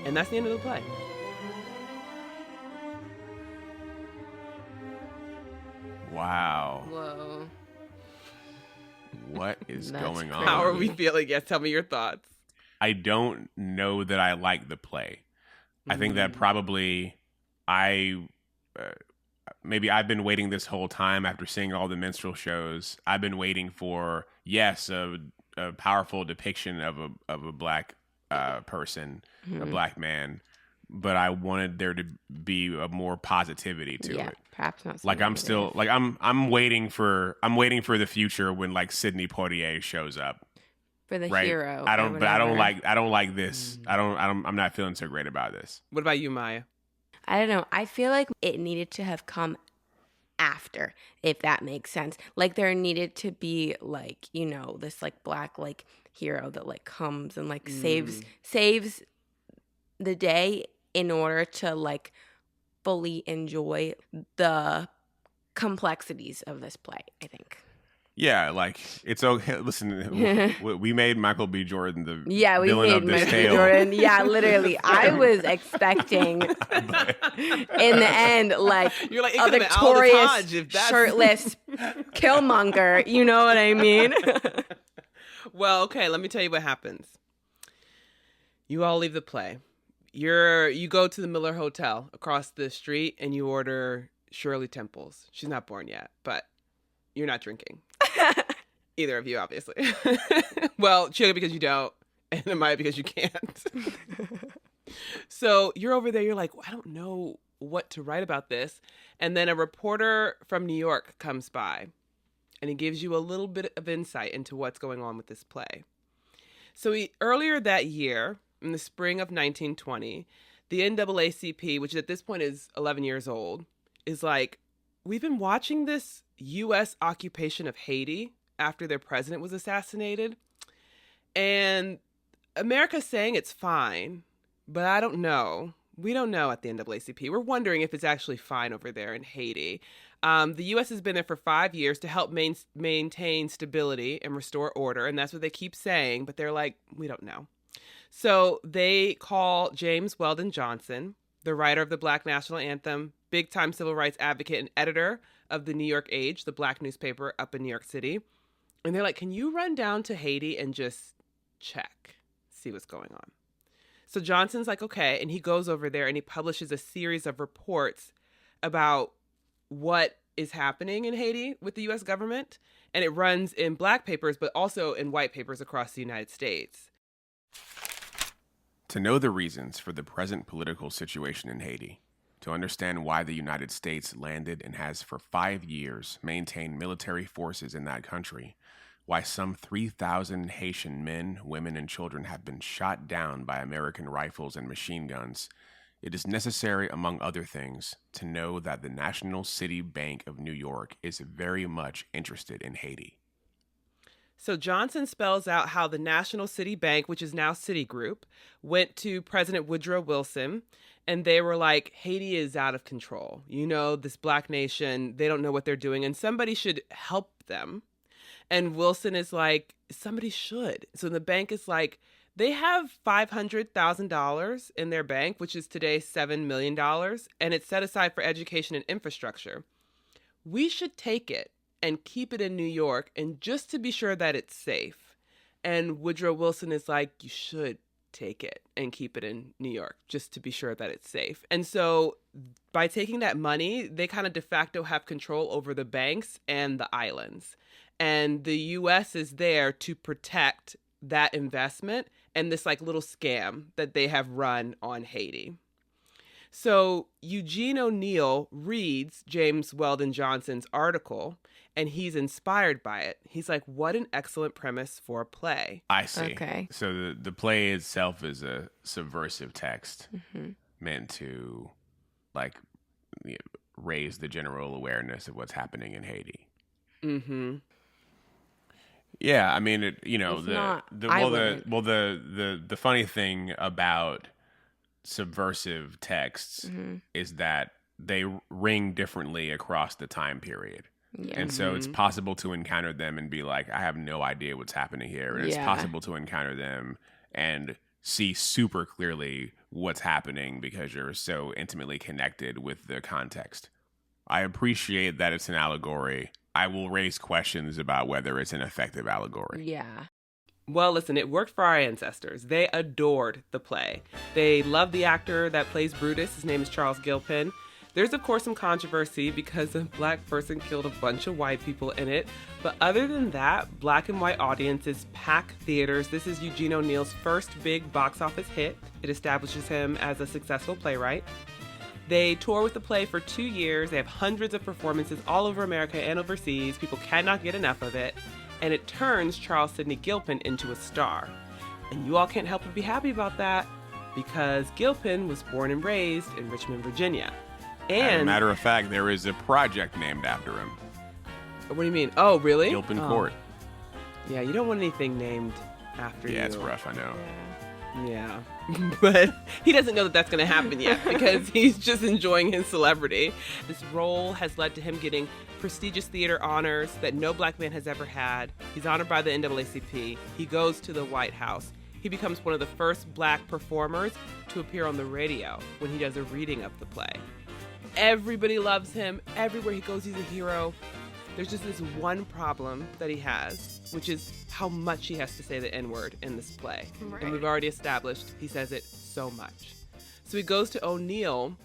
And that's the end of the play. Wow. Whoa. What is That's going on? How are we feeling? Yes, tell me your thoughts. I don't know that I like the play. I think that probably maybe I've been waiting this whole time after seeing all the minstrel shows. I've been waiting for, yes, a powerful depiction of a black person, a black man, but I wanted there to be a more positivity to it. Perhaps not. So like I'm still like I'm waiting for the future when like Sidney Poitier shows up. For the right? hero. I don't like this. I'm not feeling so great about this. What about you, Maya? I don't know. I feel like it needed to have come after, if that makes sense. Like there needed to be like, this like black like hero that like comes and like saves the day in order to like fully enjoy the complexities of this play, I think. Yeah, like it's okay. Listen, we made Michael B. Jordan the villain of this Michael tale. B. Jordan. Yeah, literally. I was expecting, in the end, like You're like, a victorious, shirtless Killmonger. You know what I mean? Well, okay. Let me tell you what happens. You all leave the play. You go to the Miller Hotel across the street and you order Shirley Temples. She's not born yet, but you're not drinking. Either of you, obviously. Well, Chioke because you don't, and Amaya because you can't. So you're over there, you're like, I don't know what to write about this. And then a reporter from New York comes by, and he gives you a little bit of insight into what's going on with this play. So earlier that year, in the spring of 1920, the NAACP, which at this point is 11 years old, is like, we've been watching this U.S. occupation of Haiti after their president was assassinated. And America's saying it's fine, but I don't know. We don't know at the NAACP. We're wondering if it's actually fine over there in Haiti. The U.S. has been there for 5 years to help maintain stability and restore order, and that's what they keep saying, but they're like, we don't know. So they call James Weldon Johnson, the writer of the Black National Anthem, big-time civil rights advocate and editor of the New York Age, the black newspaper up in New York City. And they're like, can you run down to Haiti and just check, see what's going on? So Johnson's like, okay. And he goes over there and he publishes a series of reports about what is happening in Haiti with the U.S. government. And it runs in black papers, but also in white papers across the United States. To know the reasons for the present political situation in Haiti, to understand why the United States landed and has for 5 years maintained military forces in that country, why some 3,000 Haitian men, women, and children have been shot down by American rifles and machine guns, it is necessary, among other things, to know that the National City Bank of New York is very much interested in Haiti. So Johnson spells out how the National City Bank, which is now Citigroup, went to President Woodrow Wilson, and they were like, Haiti is out of control. You know, this black nation, they don't know what they're doing, and somebody should help them. And Wilson is like, somebody should. So the bank is like, they have $500,000 in their bank, which is today $7 million, and it's set aside for education and infrastructure. we should take it and keep it in New York, and just to be sure that it's safe. And Woodrow Wilson is like, you should take it and keep it in New York just to be sure that it's safe. And so by taking that money, they kind of de facto have control over the banks and the islands. And the U.S. is there to protect that investment and this like little scam that they have run on Haiti. So Eugene O'Neil reads James Weldon Johnson's article, and he's inspired by it. He's like, what an excellent premise for a play. I see. Okay. So the play itself is a subversive text meant to, like, raise the general awareness of what's happening in Haiti. Mm-hmm. Yeah, I mean, the funny thing about subversive texts is that they ring differently across the time period. Yeah. And so it's possible to encounter them and be like, I have no idea what's happening here. And it's possible to encounter them and see super clearly what's happening because you're so intimately connected with the context. I appreciate that it's an allegory. I will raise questions about whether it's an effective allegory. Yeah. Well, listen, it worked for our ancestors. They adored the play. They loved the actor that plays Brutus. His name is Charles Gilpin. There's, of course, some controversy because a black person killed a bunch of white people in it. But other than that, black and white audiences pack theaters. This is Eugene O'Neil's first big box office hit. It establishes him as a successful playwright. They tour with the play for 2 years. They have hundreds of performances all over America and overseas. People cannot get enough of it. And it turns Charles Sidney Gilpin into a star. And you all can't help but be happy about that because Gilpin was born and raised in Richmond, Virginia. And as a matter of fact, there is a project named after him. What do you mean? Oh, really? Gilpin Court. Yeah, you don't want anything named after you. Yeah, it's rough, I know. Yeah. But he doesn't know that that's going to happen yet because he's just enjoying his celebrity. This role has led to him getting prestigious theater honors that no black man has ever had. He's honored by the NAACP. He goes to the White House. He becomes one of the first black performers to appear on the radio when he does a reading of the play. Everybody loves him. Everywhere he goes, he's a hero. There's just this one problem that he has, which is how much he has to say the N-word in this play. Right. And we've already established he says it so much. So he goes to O'Neil,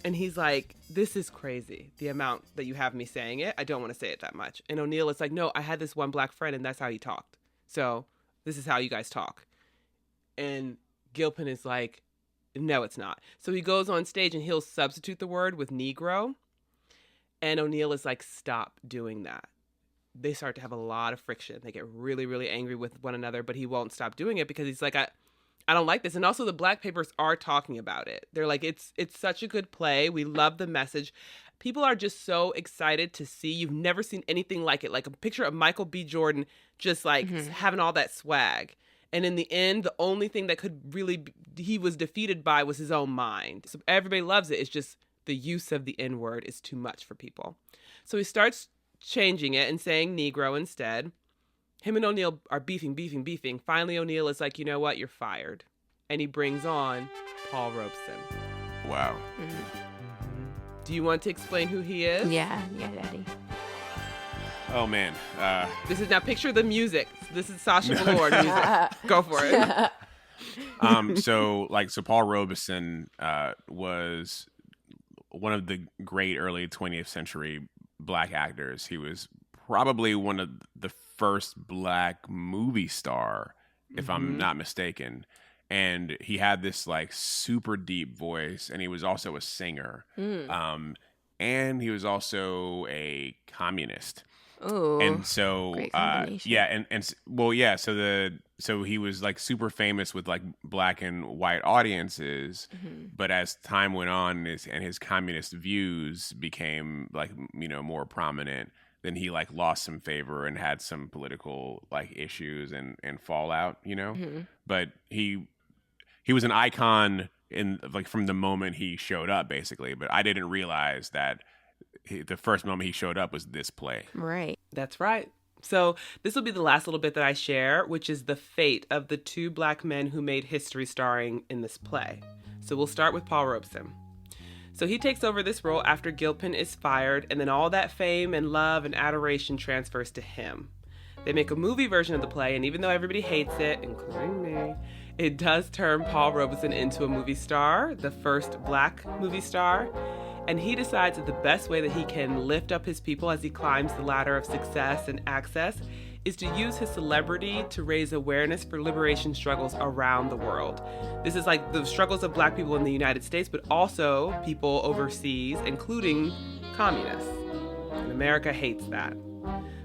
and he's like, this is crazy, the amount that you have me saying it. I don't want to say it that much. And O'Neil is like, no, I had this one black friend, and that's how he talked. So this is how you guys talk. And Gilpin is like, no, it's not. So he goes on stage, and he'll substitute the word with Negro. And O'Neil is like, stop doing that. They start to have a lot of friction. They get really, really angry with one another, but he won't stop doing it because he's like, I don't like this. And also the black papers are talking about it. They're like, it's such a good play. We love the message. People are just so excited to see. You've never seen anything like it. Like a picture of Michael B. Jordan just like having all that swag. And in the end, the only thing that could really he was defeated by was his own mind. So everybody loves it. It's just the use of the N-word is too much for people. So he starts changing it and saying Negro instead. Him and O'Neil are beefing. Finally, O'Neil is like, you know what? You're fired. And he brings on Paul Robeson. Wow. Do you want to explain who he is? Yeah, Daddy. Oh, man. This is now picture the music. This is Sasha Velour music. Go for it. So Paul Robeson was one of the great early 20th century black actors. He was probably one of the first black movie star, if I'm not mistaken. And he had this like super deep voice, and he was also a singer. And he was also a communist. Ooh, and so so he was like super famous with like black and white audiences, but as time went on and his communist views became like, you know, more prominent, then he like lost some favor and had some political like issues and fallout, you know. But he was an icon in like from the moment he showed up, basically. But I didn't realize that the first moment he showed up was this play. Right. That's right. So this will be the last little bit that I share, which is the fate of the two black men who made history starring in this play. So we'll start with Paul Robeson. So he takes over this role after Gilpin is fired, and then all that fame and love and adoration transfers to him. They make a movie version of the play, and even though everybody hates it, including me, it does turn Paul Robeson into a movie star, the first Black movie star. And he decides that the best way that he can lift up his people as he climbs the ladder of success and access is to use his celebrity to raise awareness for liberation struggles around the world. This is like the struggles of Black people in the United States, but also people overseas, including communists. And America hates that.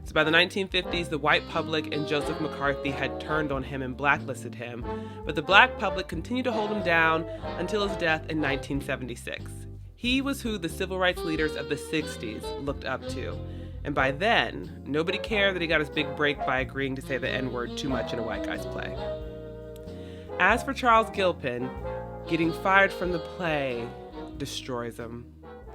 So by the 1950s, the white public and Joseph McCarthy had turned on him and blacklisted him, but the Black public continued to hold him down until his death in 1976. He was who the civil rights leaders of the 60s looked up to. And by then, nobody cared that he got his big break by agreeing to say the N-word too much in a white guy's play. As for Charles Gilpin, getting fired from the play destroys him.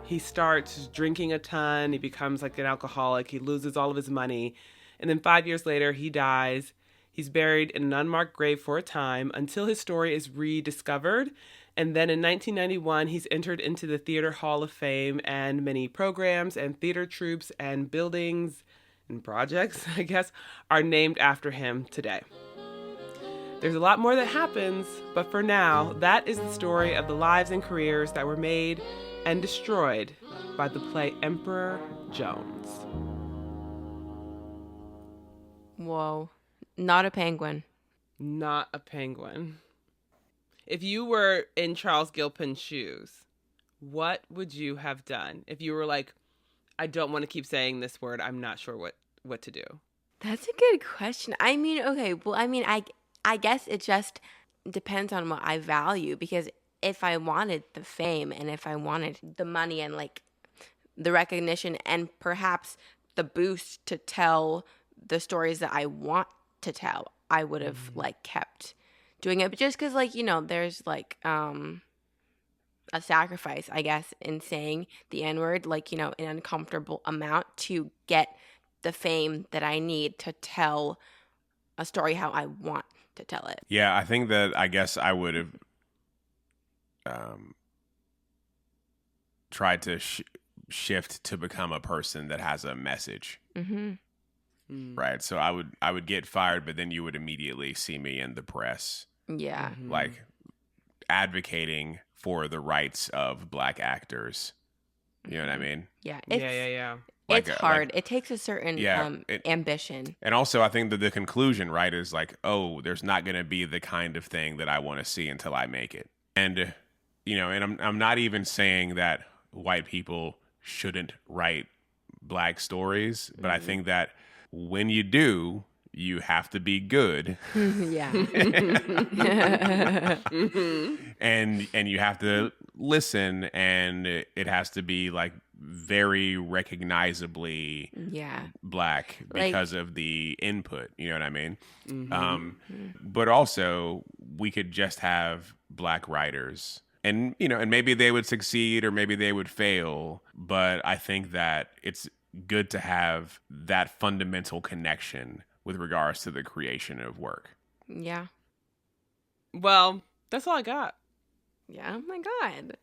He starts drinking a ton, he becomes like an alcoholic, he loses all of his money, and then 5 years later, he dies. He's buried in an unmarked grave for a time until his story is rediscovered. And then in 1991, he's entered into the Theater Hall of Fame, and many programs and theater troupes and buildings and projects, I guess, are named after him today. There's a lot more that happens, but for now, that is the story of the lives and careers that were made and destroyed by the play Emperor Jones. Whoa. Not a penguin. Not a penguin. If you were in Charles Gilpin's shoes, what would you have done? If you were like, I don't want to keep saying this word, I'm not sure what to do. That's a good question. I mean, okay, well, I guess it just depends on what I value, because if I wanted the fame and if I wanted the money and like the recognition and perhaps the boost to tell the stories that I want to tell, I would have like kept doing it. But just because, like, you know, there's like a sacrifice, I guess, in saying the N-word, like, you know, an uncomfortable amount to get the fame that I need to tell a story how I want to tell it. Yeah, I think that I guess I would have tried to shift to become a person that has a message. Mm-hmm. Right. So I would get fired, but then you would immediately see me in the press. Yeah. Like advocating for the rights of Black actors. You know what I mean? Yeah. Yeah. It's hard. It takes a certain ambition. And also, I think that the conclusion, right, is like, oh, there's not going to be the kind of thing that I want to see until I make it. And, you know, and I'm not even saying that white people shouldn't write Black stories, but I think that when you do, you have to be good. Yeah. And you have to listen, and it has to be like very recognizably Black because of the input, you know what I mean? But also we could just have Black writers, and you know, and maybe they would succeed or maybe they would fail, but I think that it's good to have that fundamental connection with regards to the creation of work. Yeah. Well, that's all I got. Yeah. Oh my God.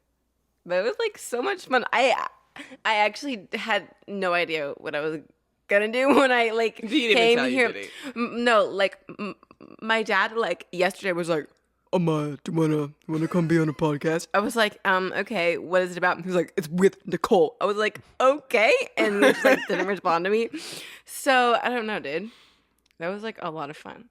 But it was like so much fun. I actually had no idea what I was gonna do when I like came here. No, like my dad like yesterday was like, Amaya, do you wanna come be on a podcast? I was like, okay, what is it about? He was like, it's with Nichole. I was like, okay, and he just like didn't respond to me. So I don't know, dude. That was like a lot of fun.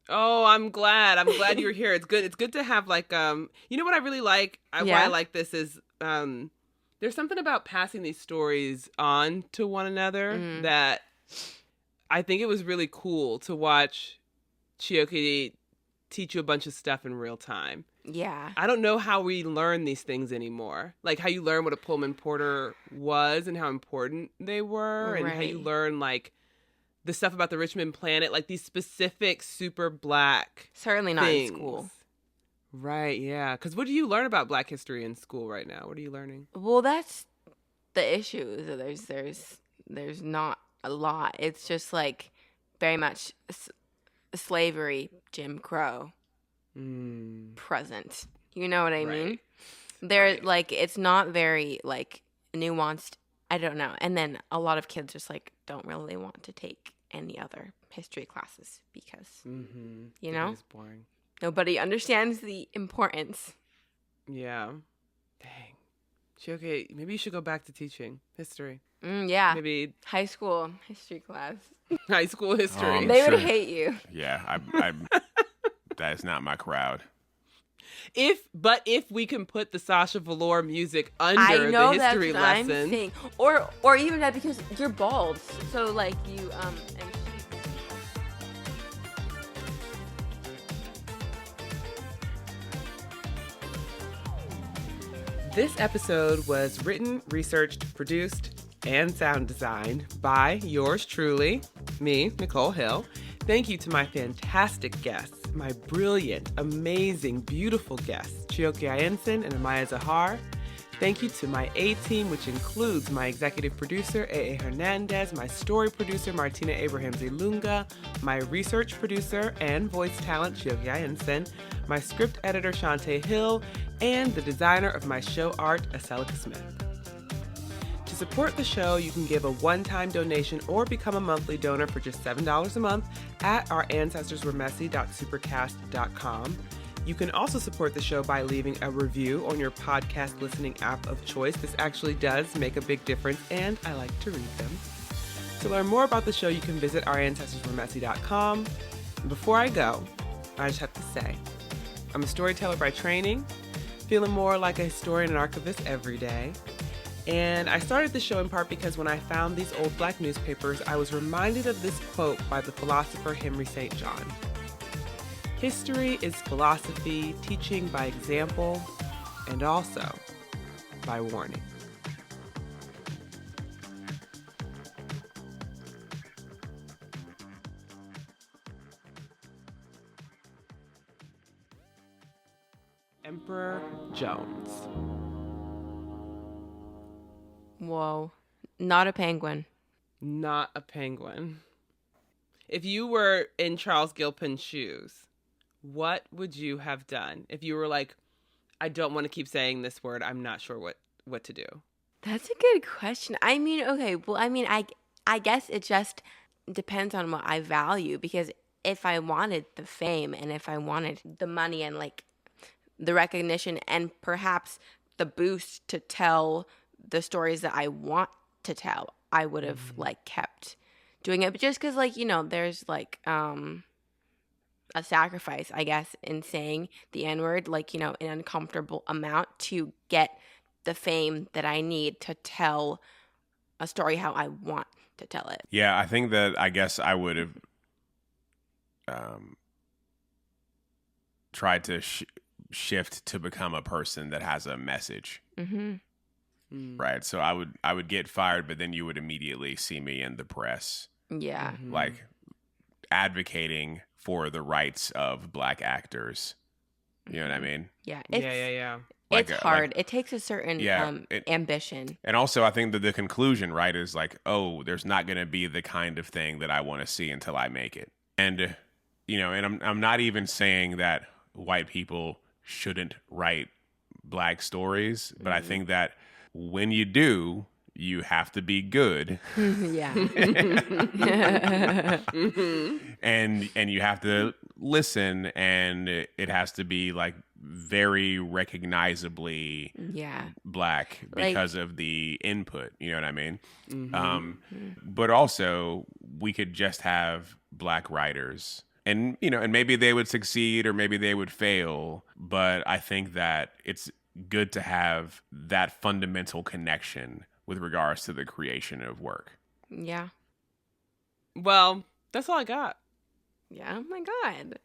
Oh, I'm glad you were here. It's good to have like you know what I really like? Why I like this is there's something about passing these stories on to one another that I think it was really cool to watch Chioke teach you a bunch of stuff in real time. Yeah. I don't know how we learn these things anymore. Like how you learn what a Pullman Porter was and how important they were, and how you learn like the stuff about the Richmond Planet, like these specific super Black certainly not things. in school. Right, yeah. Because what do you learn about Black history in school right now? What are you learning? Well, that's the issue. There's not a lot. It's just like very much slavery, Jim Crow present. You know what I mean? They're like, it's not very like nuanced. I don't know. And then a lot of kids just like don't really want to take any other history classes because, you know, it's boring. Nobody understands the importance. Yeah. Dang. Chioke, maybe you should go back to teaching history. Yeah. Maybe high school history class. high school history. They would hate you. Yeah, I that is not my crowd. If we can put the Sasha Velour music under I know the history that's what lesson, I'm saying. Or even that because you're bald, so like you and This episode was written, researched, produced, and sound designed by yours truly, me, Nichole Hill. Thank you to my fantastic guests, my brilliant, amazing, beautiful guests, Chioke I'anson and Amaya Zahar. Thank you to my A-team, which includes my executive producer, A.A. Hernandez, my story producer, Martina Abraham-Zilunga, my research producer and voice talent, Chioke I'anson, my script editor, Shantae Hill, and the designer of my show art, Aselika Smith. To support the show, you can give a one-time donation or become a monthly donor for just $7 a month at our ancestorsweremessy.supercast.com. You can also support the show by leaving a review on your podcast listening app of choice. This actually does make a big difference, and I like to read them. To learn more about the show, you can visit ourancestorsweremessy.com. And before I go, I just have to say, I'm a storyteller by training, feeling more like a historian and archivist every day. And I started the show in part because when I found these old Black newspapers, I was reminded of this quote by the philosopher Henry St. John. History is philosophy, teaching by example, and also by warning. Emperor Jones. whoa, not a penguin. Not a penguin. If you were in Charles Gilpin's shoes, what would you have done? If you were like, I don't want to keep saying this word, I'm not sure what to do. That's a good question. I mean, okay, well, I guess it just depends on what I value, because if I wanted the fame and if I wanted the money and like the recognition and perhaps the boost to tell the stories that I want to tell, I would have like kept doing it. But just because, like, you know, there's like a sacrifice, I guess, in saying the N-word, like, you know, an uncomfortable amount to get the fame that I need to tell a story how I want to tell it. Yeah, I think that I guess I would have tried to shift to become a person that has a message. Mm-hmm. Right. So I would get fired, but then you would immediately see me in the press. Yeah. Like advocating for the rights of Black actors. You know what I mean? Yeah. Yeah. Like It's hard. It takes a certain ambition. And also, I think that the conclusion, right, is like, oh, there's not going to be the kind of thing that I want to see until I make it. And, you know, and I'm not even saying that white people shouldn't write Black stories, but I think that when you do, you have to be good. Yeah. And you have to listen, and it has to be like very recognizably Black because of the input, you know what I mean? But also we could just have Black writers, and you know, and maybe they would succeed or maybe they would fail, but I think that it's good to have that fundamental connection with regards to the creation of work. Yeah. Well, that's all I got. Yeah. Oh my God.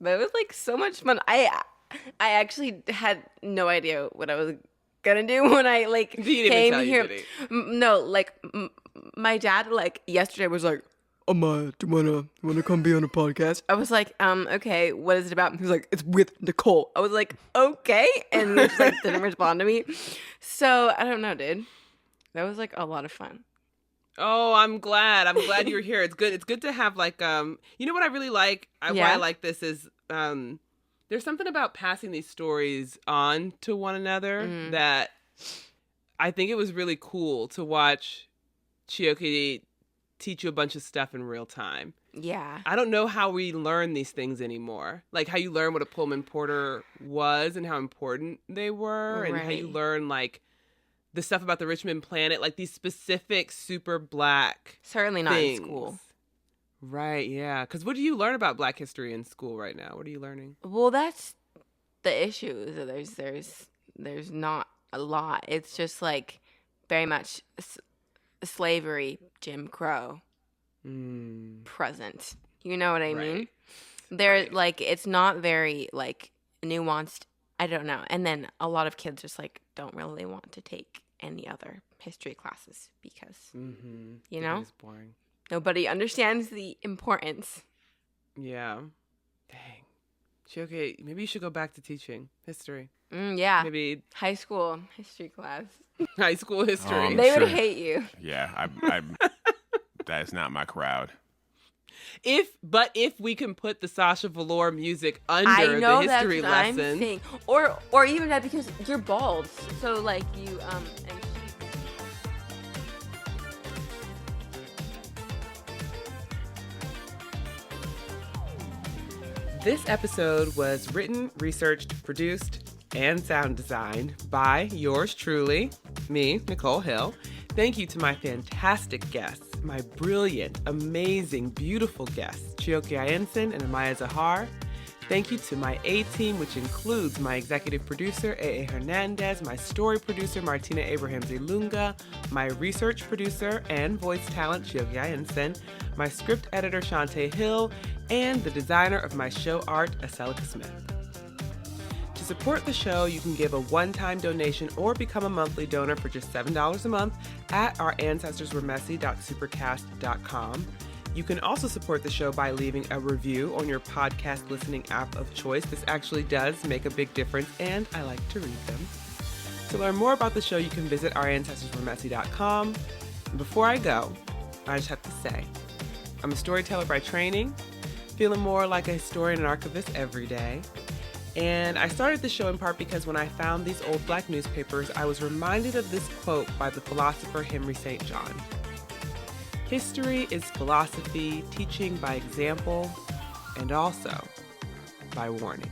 That was like so much fun. I actually had no idea what I was gonna do when I like came here. No, like my dad like yesterday was like, "Amaya, do you wanna come be on a podcast?" I was like, okay, what is it about? He was like, "It's with Nichole." I was like, okay, and he just like didn't respond to me. So I don't know, dude. That was like a lot of fun. Oh, I'm glad you're here. It's good to have like you know what I really like? Why I like this is There's something about passing these stories on to one another that I think it was really cool to watch Chioke teach you a bunch of stuff in real time. Yeah. I don't know how we learn these things anymore. Like how you learn what a Pullman Porter was and how important they were, and how you learn like the stuff about the Richmond Planet, like these specific super Black Certainly not things. in school. Right, yeah. Because what do you learn about Black history in school right now? What are you learning? Well, that's the issue. There's not a lot. It's just like very much slavery, Jim Crow present. You know what I mean? They're like, it's not very like nuanced. I don't know. And then a lot of kids just like don't really want to take any other history classes because, you know, it's boring. Nobody understands the importance. Yeah. Dang. Chioke, maybe you should go back to teaching history. Yeah. Maybe high school history class. High school history. They would hate you. Yeah, I'm that is not my crowd. If we can put the Sasha Velour music under the history lesson. I'm saying. Or even that, because you're bald. So like you and This episode was written, researched, produced, and sound designed by yours truly, me, Nichole Hill. Thank you to my fantastic guests, my brilliant, amazing, beautiful guests, Chioke I'anson and Amaya Zahar. Thank you to my A-team, which includes my executive producer, A.A. Hernandez, my story producer, Martina Abraham-Zelunga, my research producer and voice talent, Chioke I'anson, my script editor, Shantae Hill, and the designer of my show art, Aselika Smith. To support the show, you can give a one-time donation or become a monthly donor for just $7 a month at our ancestorsweremessy.supercast.com. You can also support the show by leaving a review on your podcast listening app of choice. This actually does make a big difference, and I like to read them. To learn more about the show, you can visit ourancestorsweremessy.com. And before I go, I just have to say, I'm a storyteller by training, feeling more like a historian and archivist every day. And I started the show in part because when I found these old Black newspapers, I was reminded of this quote by the philosopher Henry St. John. History is philosophy, teaching by example, and also by warning.